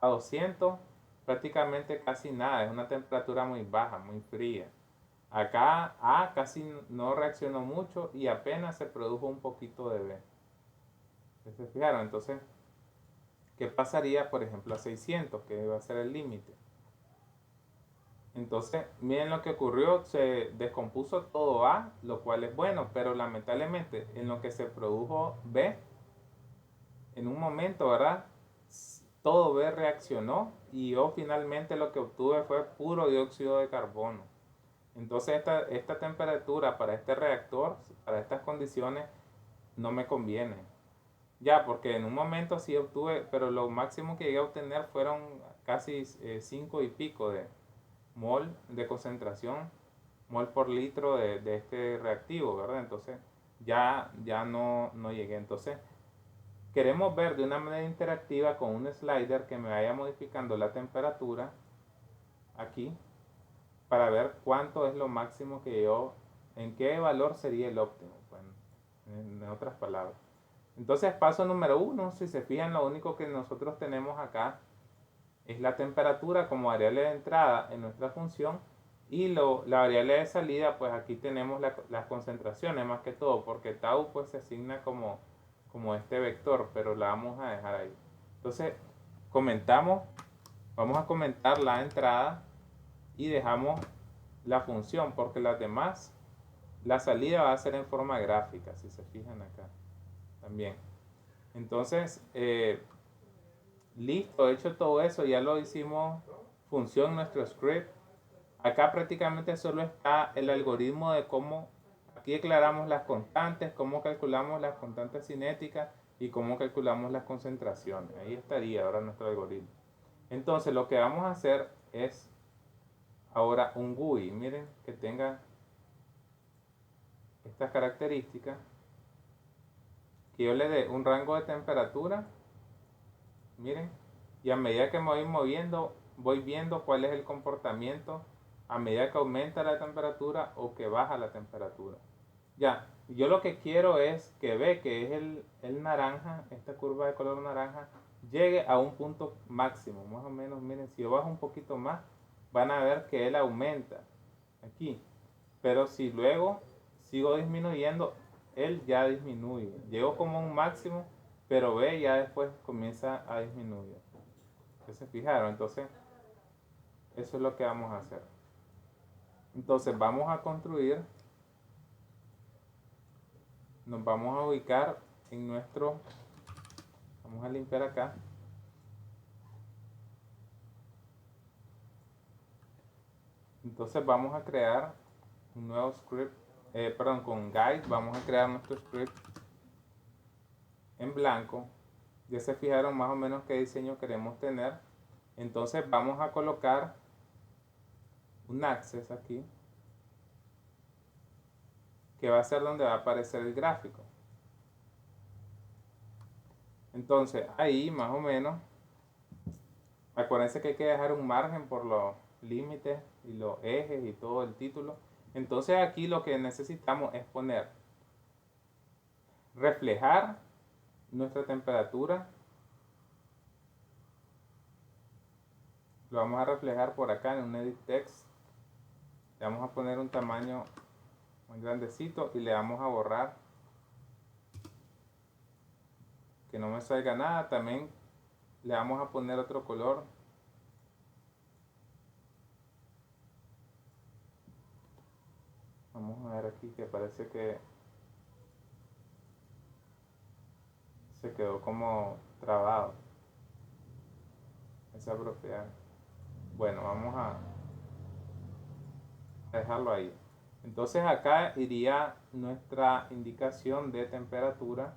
a 200, prácticamente casi nada, es una temperatura muy baja, muy fría. Acá A casi no reaccionó mucho y apenas se produjo un poquito de B. ¿Se fijaron? Entonces, ¿qué pasaría, por ejemplo, a 600, que va a ser el límite? Entonces, miren lo que ocurrió, se descompuso todo A, lo cual es bueno, pero lamentablemente en lo que se produjo B, en un momento, ¿verdad? Todo B reaccionó y yo finalmente lo que obtuve fue puro dióxido de carbono. Entonces esta temperatura para este reactor, para estas condiciones, no me conviene. Ya, porque en un momento sí obtuve, pero lo máximo que llegué a obtener fueron casi 5 y pico de mol de concentración, mol por litro de este reactivo, ¿verdad? Entonces ya no llegué. Entonces queremos ver de una manera interactiva con un slider que me vaya modificando la temperatura aquí para ver cuánto es lo máximo que yo, en qué valor sería el óptimo, bueno, en otras palabras. Entonces, paso número 1, si se fijan, lo único que nosotros tenemos acá es la temperatura como variable de entrada en nuestra función y la variable de salida, pues aquí tenemos las concentraciones más que todo, porque tau pues se asigna como este vector, pero la vamos a dejar ahí. Entonces, vamos a comentar la entrada y dejamos la función, porque las demás, la salida va a ser en forma gráfica, si se fijan acá también. Entonces, listo, hecho todo eso, ya lo hicimos función nuestro script. Acá prácticamente solo está el algoritmo de cómo, aquí declaramos las constantes, cómo calculamos las constantes cinéticas y cómo calculamos las concentraciones. Ahí estaría ahora nuestro algoritmo. Entonces lo que vamos a hacer es ahora un GUI, miren, que tenga estas características, que yo le dé un rango de temperatura, miren, y a medida que me voy moviendo, voy viendo cuál es el comportamiento a medida que aumenta la temperatura o que baja la temperatura. Ya, yo lo que quiero es que ve que es el naranja, esta curva de color naranja, llegue a un punto máximo, más o menos, miren, si yo bajo un poquito más, van a ver que él aumenta aquí, pero si luego sigo disminuyendo, él ya disminuye, llego como a un máximo, pero ve, ya después comienza a disminuir. ¿Se fijaron? Entonces, eso es lo que vamos a hacer. Entonces, vamos a construir, nos vamos a ubicar en nuestro, vamos a limpiar acá. Entonces vamos a crear un nuevo script, con guide vamos a crear nuestro script en blanco. Ya se fijaron más o menos qué diseño queremos tener. Entonces vamos a colocar un access aquí, que va a ser donde va a aparecer el gráfico. Entonces ahí más o menos, acuérdense que hay que dejar un margen por los límites y los ejes y todo el título. Entonces aquí lo que necesitamos es poner, reflejar nuestra temperatura. Lo vamos a reflejar por acá en un edit text. Le vamos a poner un tamaño muy grandecito y le vamos a borrar que no me salga nada. También le vamos a poner otro color. Vamos a ver aquí que parece que se quedó como trabado. Es apropiado. Bueno, vamos a dejarlo ahí. Entonces acá iría nuestra indicación de temperatura.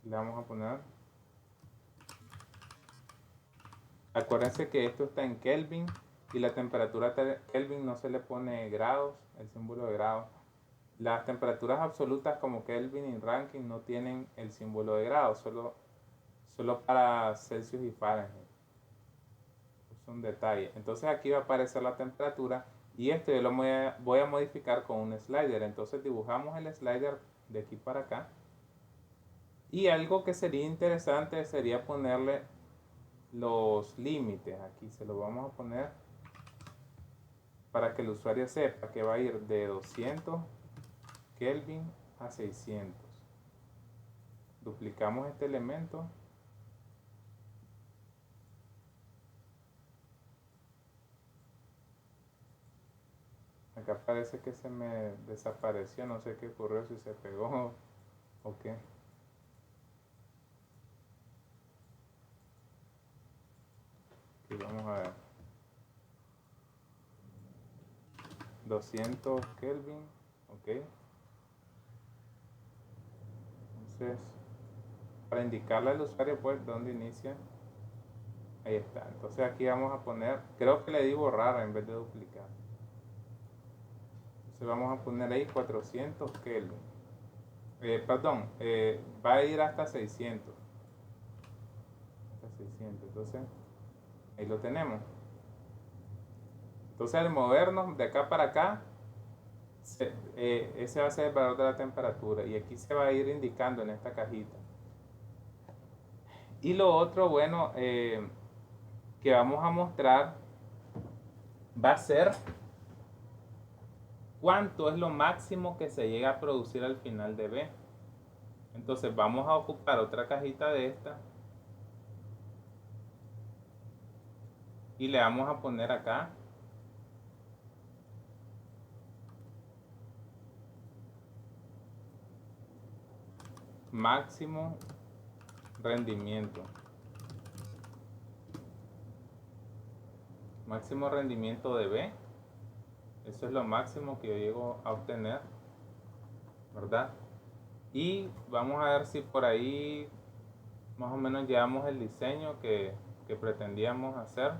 Le vamos a poner, acuérdense que esto está en Kelvin y la temperatura Kelvin no se le pone grados, el símbolo de grados. Las temperaturas absolutas como Kelvin y Rankine no tienen el símbolo de grados, solo para Celsius y Fahrenheit. Es un detalle. Entonces aquí va a aparecer la temperatura y esto yo lo voy a modificar con un slider. Entonces dibujamos el slider de aquí para acá. Y algo que sería interesante sería ponerle los límites. Aquí se los vamos a poner para que el usuario sepa que va a ir de 200 Kelvin a 600. Duplicamos este elemento. Acá parece que se me desapareció, no sé qué ocurrió, si se pegó o qué. Aquí vamos a ver. 200 Kelvin, ok. Entonces, para indicarle al usuario pues dónde inicia. Ahí está. Entonces aquí vamos a poner, creo que le di borrar en vez de duplicar. Entonces vamos a poner ahí 400 Kelvin. Perdón, va a ir hasta 600. Hasta 600. Entonces, ahí lo tenemos. Entonces al movernos de acá para acá, ese va a ser el valor de la temperatura y aquí se va a ir indicando en esta cajita. Y lo otro, bueno, que vamos a mostrar va a ser cuánto es lo máximo que se llega a producir al final de B. Entonces vamos a ocupar otra cajita de esta y le vamos a poner acá máximo rendimiento. Máximo rendimiento de B. Eso es lo máximo que yo llego a obtener. ¿verdad? Y vamos a ver si por ahí más o menos llevamos el diseño que pretendíamos hacer.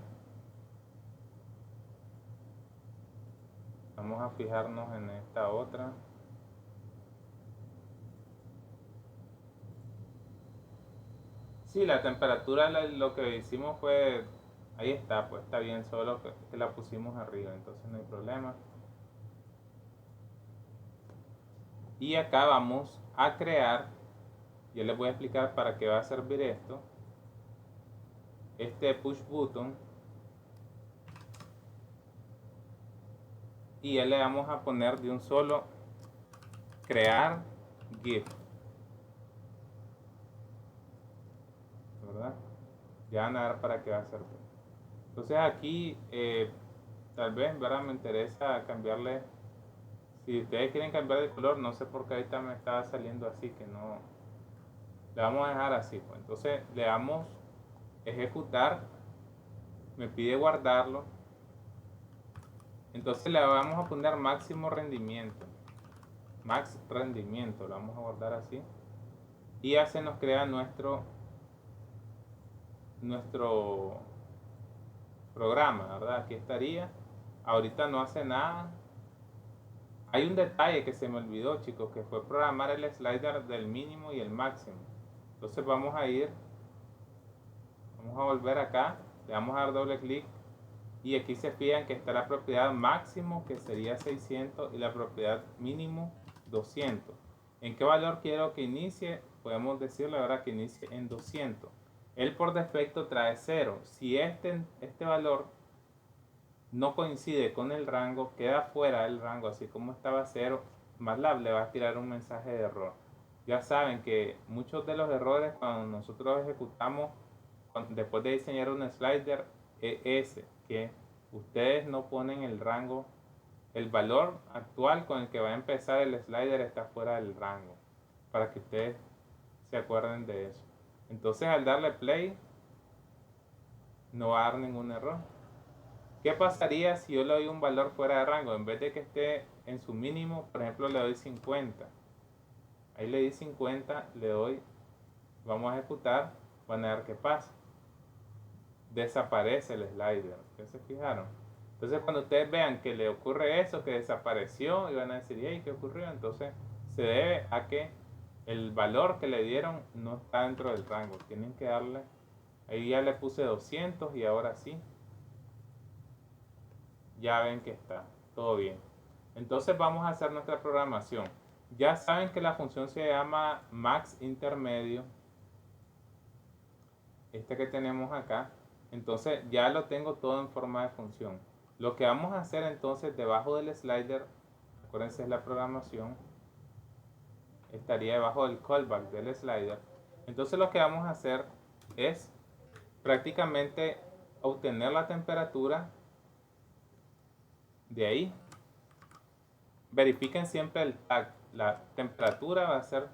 Vamos a fijarnos en esta otra. Sí, la temperatura lo que hicimos fue, ahí está, pues está bien, solo que la pusimos arriba, entonces no hay problema. Y acá vamos a crear, yo les voy a explicar para qué va a servir esto, este push button, y ya le vamos a poner de un solo crear GIF, ¿verdad? Ya van a ver para qué va a servir. Entonces aquí tal vez, ¿verdad? Me interesa cambiarle, si ustedes quieren cambiar de color, no sé por qué ahorita me estaba saliendo así, que no, le vamos a dejar así, pues. Entonces le damos ejecutar, me pide guardarlo, entonces le vamos a poner máximo rendimiento, max rendimiento, lo vamos a guardar así, y ya se nos crea nuestro programa, ¿verdad? Aquí estaría, ahorita no hace nada. Hay un detalle que se me olvidó, chicos, que fue programar el slider del mínimo y el máximo. Entonces vamos a volver acá, le vamos a dar doble clic y aquí se fijan que está la propiedad máximo, que sería 600, y la propiedad mínimo 200. ¿En qué valor quiero que inicie? Podemos decirle ahora que inicie en 200. Él por defecto trae 0. Si este valor no coincide con el rango, queda fuera del rango, así como estaba 0, MATLAB le va a tirar un mensaje de error. Ya saben que muchos de los errores cuando nosotros ejecutamos, después de diseñar un slider, es ese, que ustedes no ponen el rango, el valor actual con el que va a empezar el slider está fuera del rango, para que ustedes se acuerden de eso. Entonces al darle play, no va a dar ningún error. ¿Qué pasaría si yo le doy un valor fuera de rango? En vez de que esté en su mínimo, por ejemplo, le doy 50. Ahí le di 50, le doy, vamos a ejecutar, van a ver qué pasa. Desaparece el slider. ¿Ustedes se fijaron? Entonces cuando ustedes vean que le ocurre eso, que desapareció, y van a decir, hey, ¿qué ocurrió? Entonces se debe a que el valor que le dieron no está dentro del rango. Tienen que darle, ahí ya le puse 200 y ahora sí, ya ven que está todo bien. Entonces vamos a hacer nuestra programación. Ya saben que la función se llama max intermedio, este que tenemos acá. Entonces ya lo tengo todo en forma de función. Lo que vamos a hacer entonces debajo del slider, acuérdense es la programación, estaría debajo del callback del slider. Entonces lo que vamos a hacer es prácticamente obtener la temperatura de ahí. Verifiquen siempre el tag. La temperatura va a ser,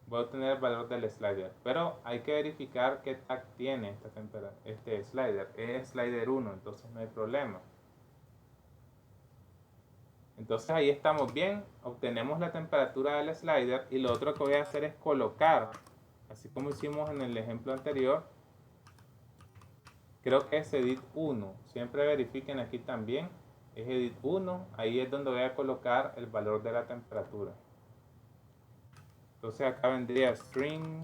voy a obtener el valor del slider, pero hay que verificar qué tag tiene este slider. Es slider 1, entonces no hay problema. Entonces ahí estamos bien, obtenemos la temperatura del slider, y lo otro que voy a hacer es colocar, así como hicimos en el ejemplo anterior, creo que es edit 1, siempre verifiquen aquí también, es edit 1, ahí es donde voy a colocar el valor de la temperatura. Entonces acá vendría string,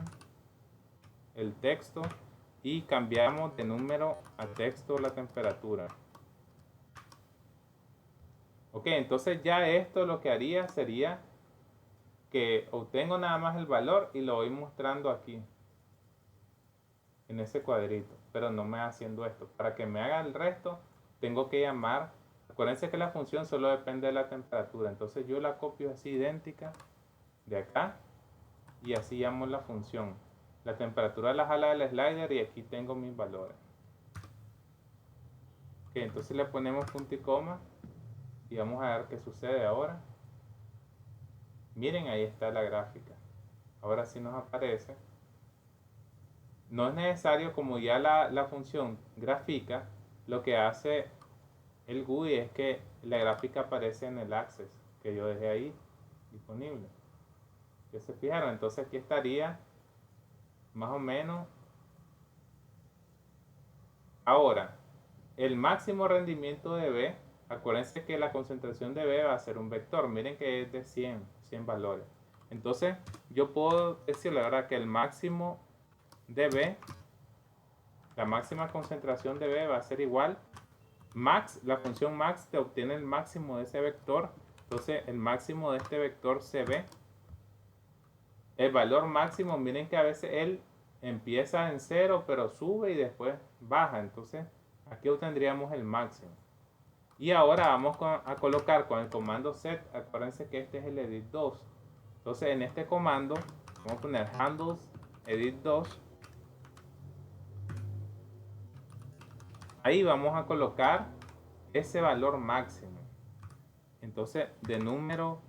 el texto, y cambiamos de número a texto la temperatura. Ok, entonces ya esto lo que haría sería que obtengo nada más el valor y lo voy mostrando aquí en ese cuadrito, pero no me va haciendo esto. Para que me haga el resto tengo que llamar, acuérdense que la función solo depende de la temperatura, entonces yo la copio así idéntica de acá y así llamo la función. La temperatura la jala del slider y aquí tengo mis valores. Ok, entonces le ponemos punto y coma y vamos a ver qué sucede ahora. Miren, ahí está la gráfica. Ahora sí nos aparece. No es necesario, como ya la función grafica, lo que hace el GUI es que la gráfica aparece en el access que yo dejé ahí disponible. ¿Ya se fijaron? Entonces aquí estaría más o menos. Ahora, el máximo rendimiento de B, acuérdense que la concentración de B va a ser un vector. Miren que es de 100 valores. Entonces, yo puedo decir la verdad que el máximo de B, la máxima concentración de B va a ser igual. Max, la función max te obtiene el máximo de ese vector. Entonces, el máximo de este vector CB, el valor máximo, miren que a veces él empieza en 0, pero sube y después baja. Entonces, aquí obtendríamos el máximo. Y ahora vamos a colocar con el comando set, acuérdense que este es el edit 2. Entonces, en este comando, vamos a poner handles edit 2. Ahí vamos a colocar ese valor máximo. Entonces, de número,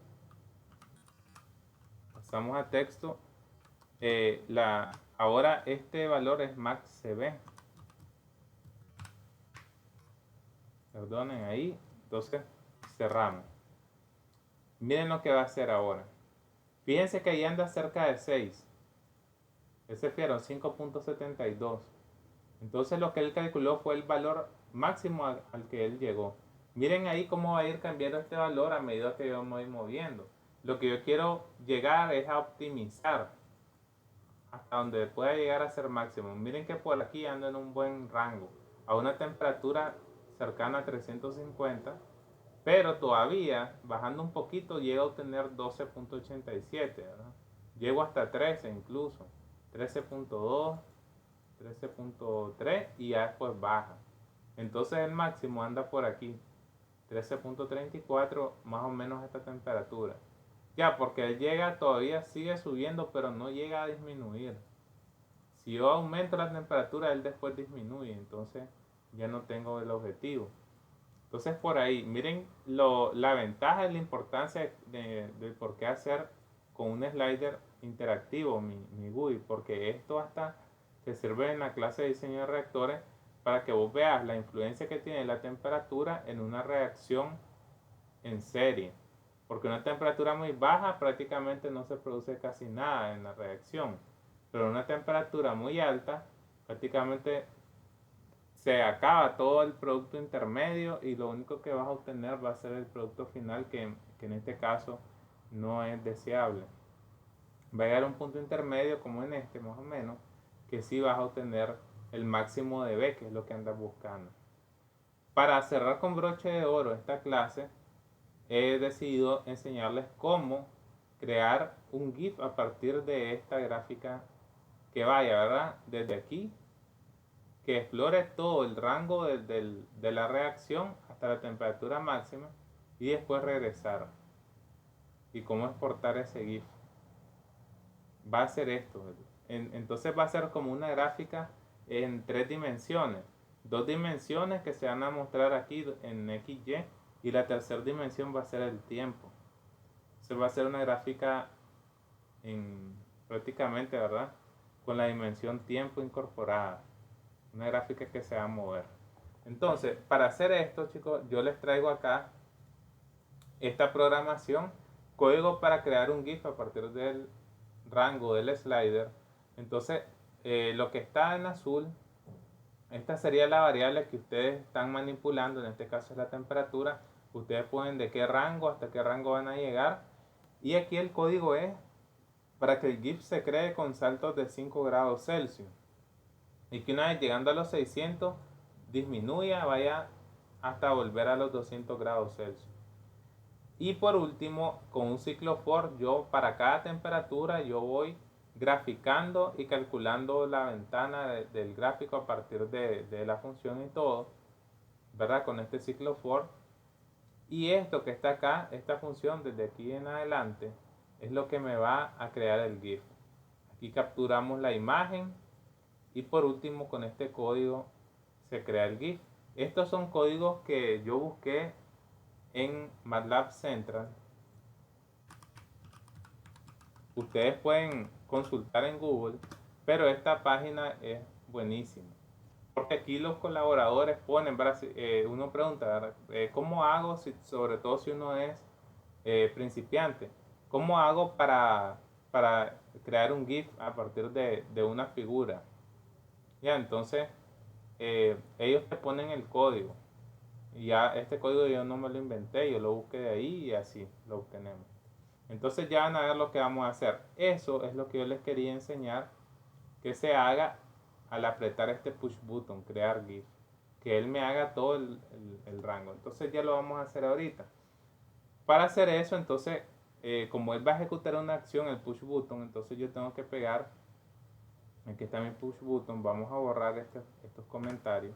pasamos a texto. Ahora este valor es max cb. Perdonen ahí. Entonces, cerramos. Miren lo que va a hacer ahora. Fíjense que ahí anda cerca de 6. Ese fueron 5.72. Entonces lo que él calculó fue el valor máximo al que él llegó. Miren ahí cómo va a ir cambiando este valor a medida que yo me voy moviendo. Lo que yo quiero llegar es a optimizar hasta donde pueda llegar a ser máximo. Miren que por aquí ando en un buen rango, a una temperatura cercana a 350, pero todavía bajando un poquito llego a obtener 12.87, ¿verdad? Llego hasta 13 incluso, 13.2, 13.3 y ya después baja. Entonces el máximo anda por aquí, 13.34, más o menos esta temperatura. Ya, porque él llega, todavía sigue subiendo, pero no llega a disminuir. Si yo aumento la temperatura, él después disminuye, entonces ya no tengo el objetivo. Entonces por ahí, miren la ventaja y la importancia de por qué hacer con un slider interactivo mi GUI, porque esto hasta te sirve en la clase de diseño de reactores para que vos veas la influencia que tiene la temperatura en una reacción en serie. Porque una temperatura muy baja prácticamente no se produce casi nada en la reacción. Pero una temperatura muy alta prácticamente se acaba todo el producto intermedio y lo único que vas a obtener va a ser el producto final que en este caso no es deseable. Va a llegar a un punto intermedio como en este más o menos, que sí vas a obtener el máximo de B, que es lo que andas buscando. Para cerrar con broche de oro esta clase, he decidido enseñarles cómo crear un GIF a partir de esta gráfica que vaya, ¿verdad? Desde aquí, que explore todo el rango de la reacción hasta la temperatura máxima y después regresar. Y cómo exportar ese GIF. Va a ser esto. Entonces va a ser como una gráfica en 3 dimensiones. 2 dimensiones que se van a mostrar aquí en XY y la tercera dimensión va a ser el tiempo. Se va a hacer una gráfica en prácticamente, ¿verdad? Con la dimensión tiempo incorporada. Una gráfica que se va a mover. Entonces, para hacer esto, chicos, yo les traigo acá esta programación, código para crear un GIF a partir del rango del slider. Entonces, lo que está en azul, esta sería la variable que ustedes están manipulando, en este caso es la temperatura. Ustedes pueden de qué rango hasta qué rango van a llegar. Y aquí el código es para que el GIF se cree con saltos de 5 grados Celsius. Y que una vez llegando a los 600 disminuya, vaya hasta volver a los 200 grados Celsius. Y por último, con un ciclo for, yo para cada temperatura yo voy graficando y calculando la ventana del gráfico a partir de la función y todo, ¿verdad? Con este ciclo for. Y esto que está acá, esta función desde aquí en adelante, es lo que me va a crear el GIF. Aquí capturamos la imagen y por último con este código se crea el GIF. Estos son códigos que yo busqué en MATLAB Central. Ustedes pueden consultar en Google, pero esta página es buenísima. Porque aquí los colaboradores ponen, uno pregunta, ¿cómo hago, sobre todo si uno es principiante? ¿Cómo hago para para crear un GIF a partir de una figura. Ya, entonces ellos te ponen el código. Y ya este código yo no me lo inventé, yo lo busqué de ahí y así lo obtenemos. Entonces ya van a ver lo que vamos a hacer. Eso es lo que yo les quería enseñar que se haga al apretar este push button, crear GIF. Que él me haga todo el rango. Entonces ya lo vamos a hacer ahorita. Para hacer eso, entonces, como él va a ejecutar una acción, el push button, entonces yo tengo que pegar, aquí está mi push button, vamos a borrar estos comentarios.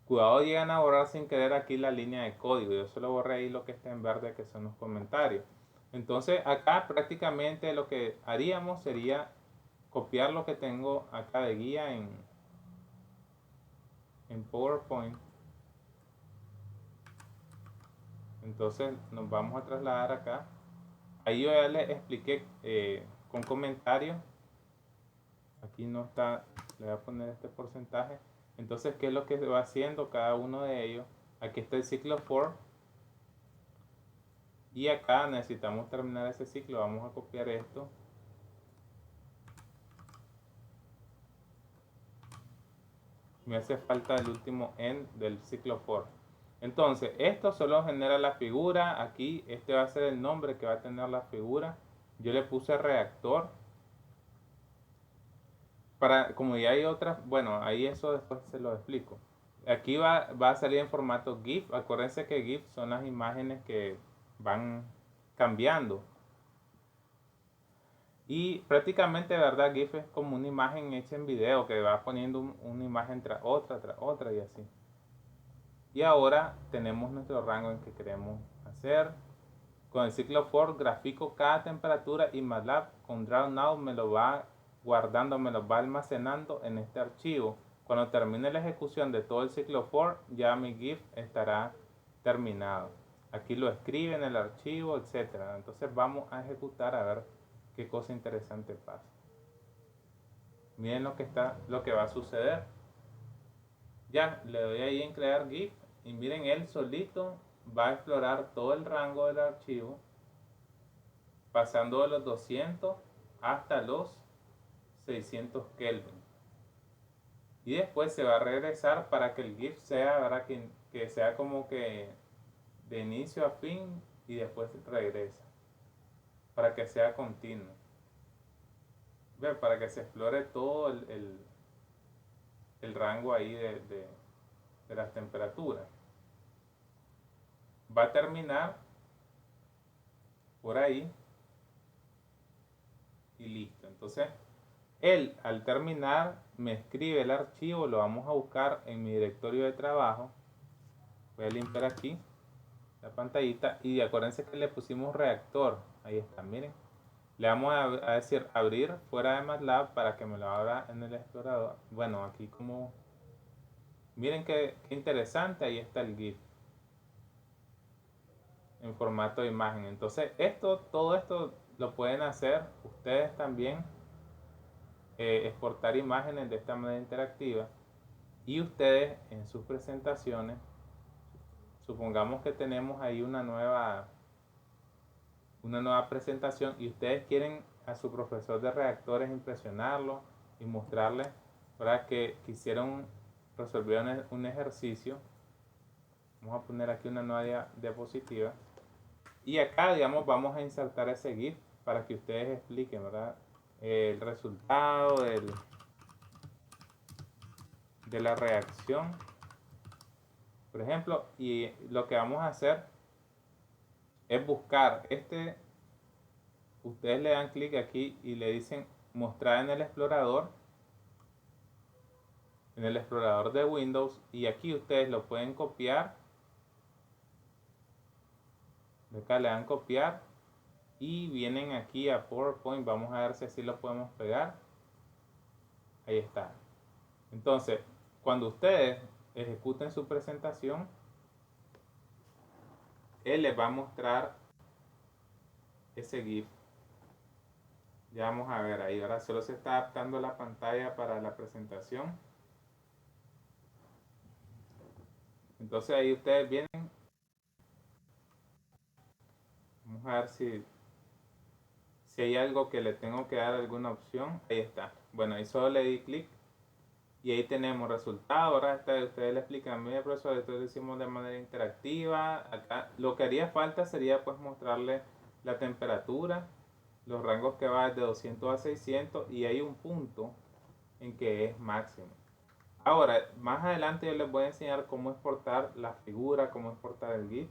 Cuidado, llegan a borrar sin querer aquí la línea de código. Yo solo borré ahí lo que está en verde, que son los comentarios. Entonces acá prácticamente lo que haríamos sería copiar lo que tengo acá de guía en PowerPoint. Entonces nos vamos a trasladar acá. Ahí yo ya les expliqué con comentarios. Aquí no está, le voy a poner este porcentaje. Entonces, ¿qué es lo que va haciendo cada uno de ellos? Aquí está el ciclo for. Y acá necesitamos terminar ese ciclo. Vamos a copiar esto. Me hace falta el último end del ciclo for. Entonces, esto solo genera la figura. Aquí este va a ser el nombre que va a tener la figura. Yo le puse reactor. Como ya hay otras, bueno, ahí eso después se lo explico. Aquí va a salir en formato GIF. Acuérdense que GIF son las imágenes que van cambiando. Y prácticamente, de verdad, GIF es como una imagen hecha en video que va poniendo una imagen tras otra y así. Y ahora tenemos nuestro rango en que queremos hacer. Con el ciclo for grafico cada temperatura y MATLAB con Draw Now me lo va guardando, me lo va almacenando en este archivo. Cuando termine la ejecución de todo el ciclo for, ya mi GIF estará terminado. Aquí lo escribe en el archivo, etcétera. Entonces vamos a ejecutar a ver qué cosa interesante pasa. Miren lo que va a suceder. Ya le doy ahí en crear GIF y miren, él solito va a explorar todo el rango del archivo, pasando de los 200 hasta los 600 Kelvin. Y después se va a regresar para que el GIF sea, ¿verdad? Que sea como que de inicio a fin y después regresa. Para que sea continuo. ¿Ve? Para que se explore todo el rango ahí de las temperaturas. Va a terminar por ahí y listo. Entonces, él al terminar me escribe el archivo, lo vamos a buscar en mi directorio de trabajo. Voy a limpiar aquí la pantallita y acuérdense que le pusimos reactor. Ahí está, miren. Le vamos a decir abrir fuera de MATLAB para que me lo abra en el explorador. Bueno, aquí como... Miren qué interesante, ahí está el GIF en formato de imagen. Entonces todo esto lo pueden hacer ustedes también, exportar imágenes de esta manera interactiva, y ustedes en sus presentaciones, supongamos que tenemos ahí una nueva presentación y ustedes quieren a su profesor de reactores impresionarlo y mostrarles para que hicieron, resolvieron un ejercicio. Vamos a poner aquí una nueva diapositiva. Y acá, digamos, vamos a insertar ese GIF para que ustedes expliquen, ¿verdad? El resultado de la reacción, por ejemplo. Y lo que vamos a hacer es buscar ustedes le dan clic aquí y le dicen mostrar en el explorador de Windows, y aquí ustedes lo pueden copiar. Acá le dan copiar y vienen aquí a PowerPoint. Vamos a ver si así lo podemos pegar. Ahí está. Entonces, cuando ustedes ejecuten su presentación, él les va a mostrar ese GIF. Ya vamos a ver ahí, ahora solo se está adaptando la pantalla para la presentación. Entonces ahí ustedes vienen. Vamos a ver si Si hay algo que le tengo que dar alguna opción, ahí está. Bueno, ahí solo le di clic y ahí tenemos resultados. Ahora ustedes le explican, mire profesor, esto lo hicimos de manera interactiva. Acá lo que haría falta sería pues mostrarle la temperatura, los rangos que va de 200 a 600 y hay un punto en que es máximo. Ahora, más adelante yo les voy a enseñar cómo exportar la figura, cómo exportar el GIF.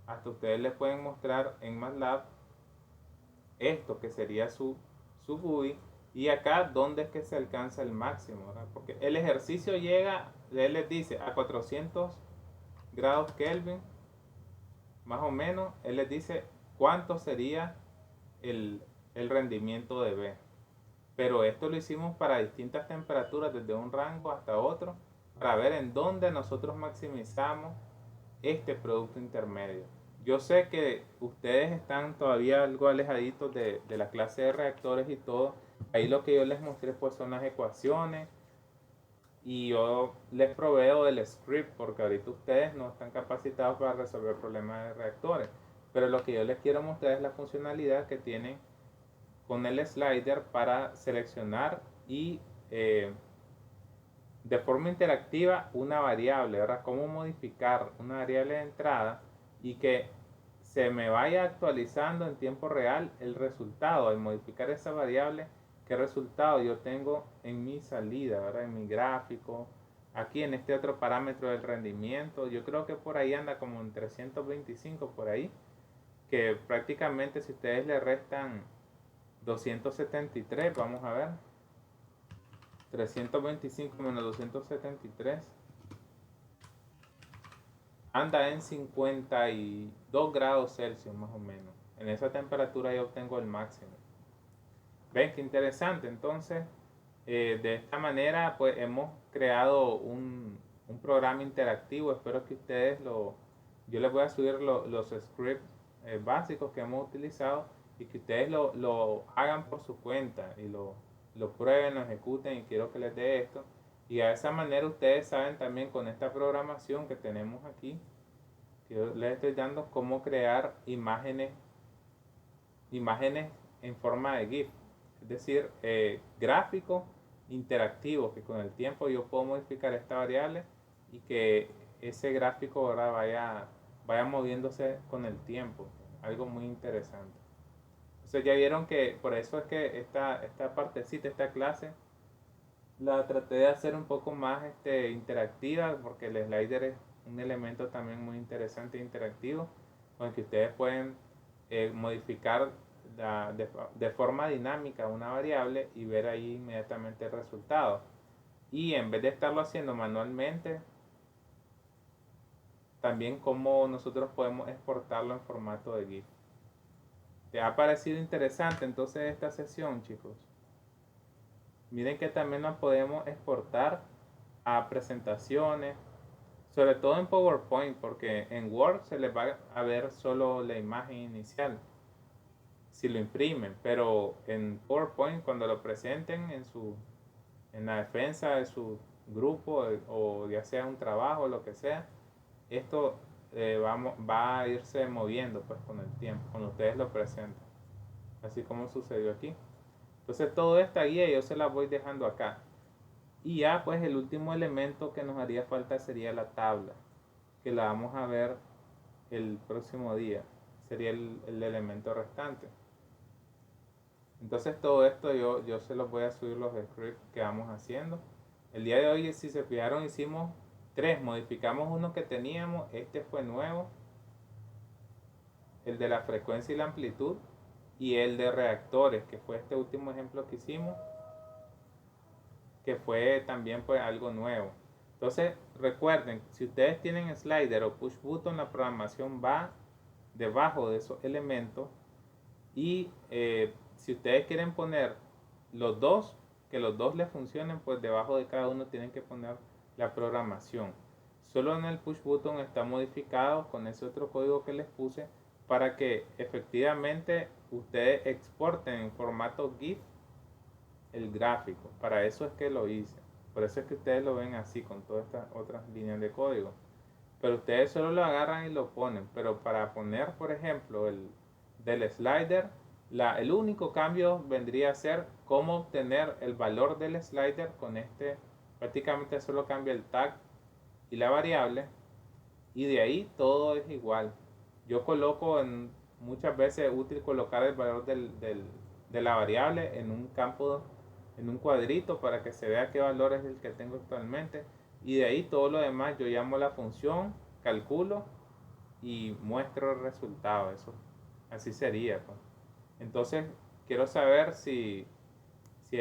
Hasta ustedes les pueden mostrar en MATLAB esto que sería su GUI y acá donde es que se alcanza el máximo, ¿verdad? Porque el ejercicio llega, él les dice a 400 grados Kelvin, más o menos, él les dice cuánto sería el rendimiento de B. Pero esto lo hicimos para distintas temperaturas, desde un rango hasta otro, para ver en dónde nosotros maximizamos este producto intermedio. Yo sé que ustedes están todavía algo alejaditos de la clase de reactores y todo. Ahí lo que yo les mostré pues son las ecuaciones y yo les proveo del script porque ahorita ustedes no están capacitados para resolver problemas de reactores. Pero lo que yo les quiero mostrar es la funcionalidad que tienen con el slider para seleccionar y de forma interactiva una variable, ¿verdad? Cómo modificar una variable de entrada y que se me vaya actualizando en tiempo real el resultado. Al modificar esa variable, qué resultado yo tengo en mi salida, ¿verdad? En mi gráfico. Aquí en este otro parámetro del rendimiento, yo creo que por ahí anda como en 325 por ahí, que prácticamente si ustedes le restan 273, vamos a ver, 325 menos 273 anda en 52 grados Celsius más o menos. En esa temperatura yo obtengo el máximo. Ven qué interesante. Entonces, de esta manera pues hemos creado un programa interactivo. Espero que ustedes yo les voy a subir los scripts básicos que hemos utilizado y que ustedes lo hagan por su cuenta y lo prueben, lo ejecuten y quiero que les dé esto. Y de esa manera ustedes saben también con esta programación que tenemos aquí, que yo les estoy dando cómo crear imágenes en forma de GIF. Es decir, gráficos interactivos que con el tiempo yo puedo modificar esta variable y que ese gráfico ahora vaya moviéndose con el tiempo. Algo muy interesante. Entonces ya vieron que por eso es que esta partecita, esta clase, la traté de hacer un poco más interactiva porque el slider es un elemento también muy interesante e interactivo con el que ustedes pueden modificar de forma dinámica una variable y ver ahí inmediatamente el resultado. Y en vez de estarlo haciendo manualmente, también cómo nosotros podemos exportarlo en formato de GIF. ¿Te ha parecido interesante entonces esta sesión, chicos? Miren que también nos podemos exportar a presentaciones, sobre todo en PowerPoint, porque en Word se les va a ver solo la imagen inicial si lo imprimen, pero en PowerPoint cuando lo presenten en la defensa de su grupo o ya sea un trabajo o lo que sea, esto va a irse moviendo pues con el tiempo, cuando ustedes lo presenten, así como sucedió aquí. Entonces toda esta guía yo se la voy dejando acá. Y ya pues el último elemento que nos haría falta sería la tabla, que la vamos a ver el próximo día. Sería el elemento restante. Entonces todo esto yo se los voy a subir los scripts que vamos haciendo. El día de hoy, si se fijaron, hicimos 3. Modificamos uno que teníamos. Este fue nuevo. El de la frecuencia y la amplitud. Y el de reactores, que fue este último ejemplo que hicimos, que fue también pues algo nuevo. Entonces recuerden, si ustedes tienen slider o push button, la programación va debajo de esos elementos y si ustedes quieren poner los dos, que los dos les funcionen, pues debajo de cada uno tienen que poner la programación. Solo en el push button está modificado con ese otro código que les puse para que efectivamente ustedes exporten en formato GIF el gráfico. Para eso es que lo hice. Por eso es que ustedes lo ven así con todas estas otras líneas de código. Pero ustedes solo lo agarran y lo ponen. Pero para poner, por ejemplo, el del slider, El único cambio vendría a ser cómo obtener el valor del slider con este. Prácticamente solo cambia el tag y la variable, y de ahí todo es igual. Yo coloco muchas veces es útil colocar el valor de la variable en un campo, en un cuadrito, para que se vea qué valor es el que tengo actualmente, y de ahí todo lo demás yo llamo la función, calculo y muestro el resultado. Eso así sería, pues. Entonces quiero saber si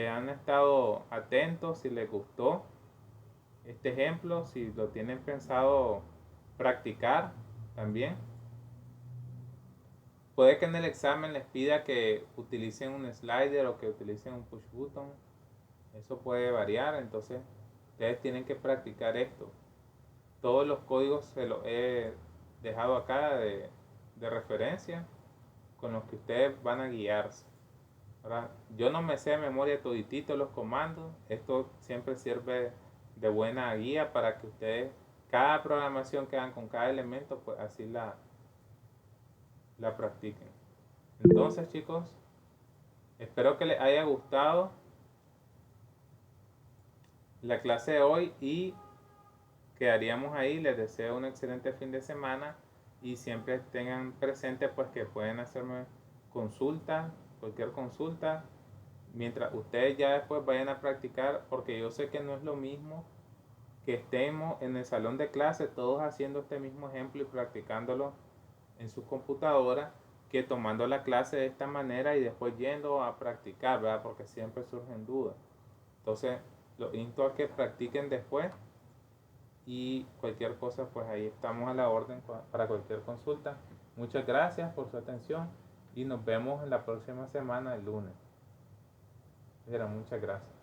han estado atentos, si les gustó este ejemplo, si lo tienen pensado practicar también. Puede que en el examen les pida que utilicen un slider o que utilicen un push button. Eso puede variar, entonces ustedes tienen que practicar esto. Todos los códigos se los he dejado acá de referencia, con los que ustedes van a guiarse. Ahora, yo no me sé de memoria toditito los comandos. Esto siempre sirve de buena guía para que ustedes, cada programación que hagan con cada elemento, pues así la practiquen. Entonces, chicos, espero que les haya gustado la clase de hoy y quedaríamos ahí. Les deseo un excelente fin de semana y siempre tengan presente pues que pueden hacerme consulta, cualquier consulta, mientras ustedes ya después vayan a practicar, porque yo sé que no es lo mismo que estemos en el salón de clase todos haciendo este mismo ejemplo y practicándolo en su computadora, que tomando la clase de esta manera y después yendo a practicar, ¿verdad? Porque siempre surgen dudas. Entonces, los insto a que practiquen después, y cualquier cosa, pues ahí estamos a la orden para cualquier consulta. Muchas gracias por su atención y nos vemos en la próxima semana, el lunes. Muchas gracias.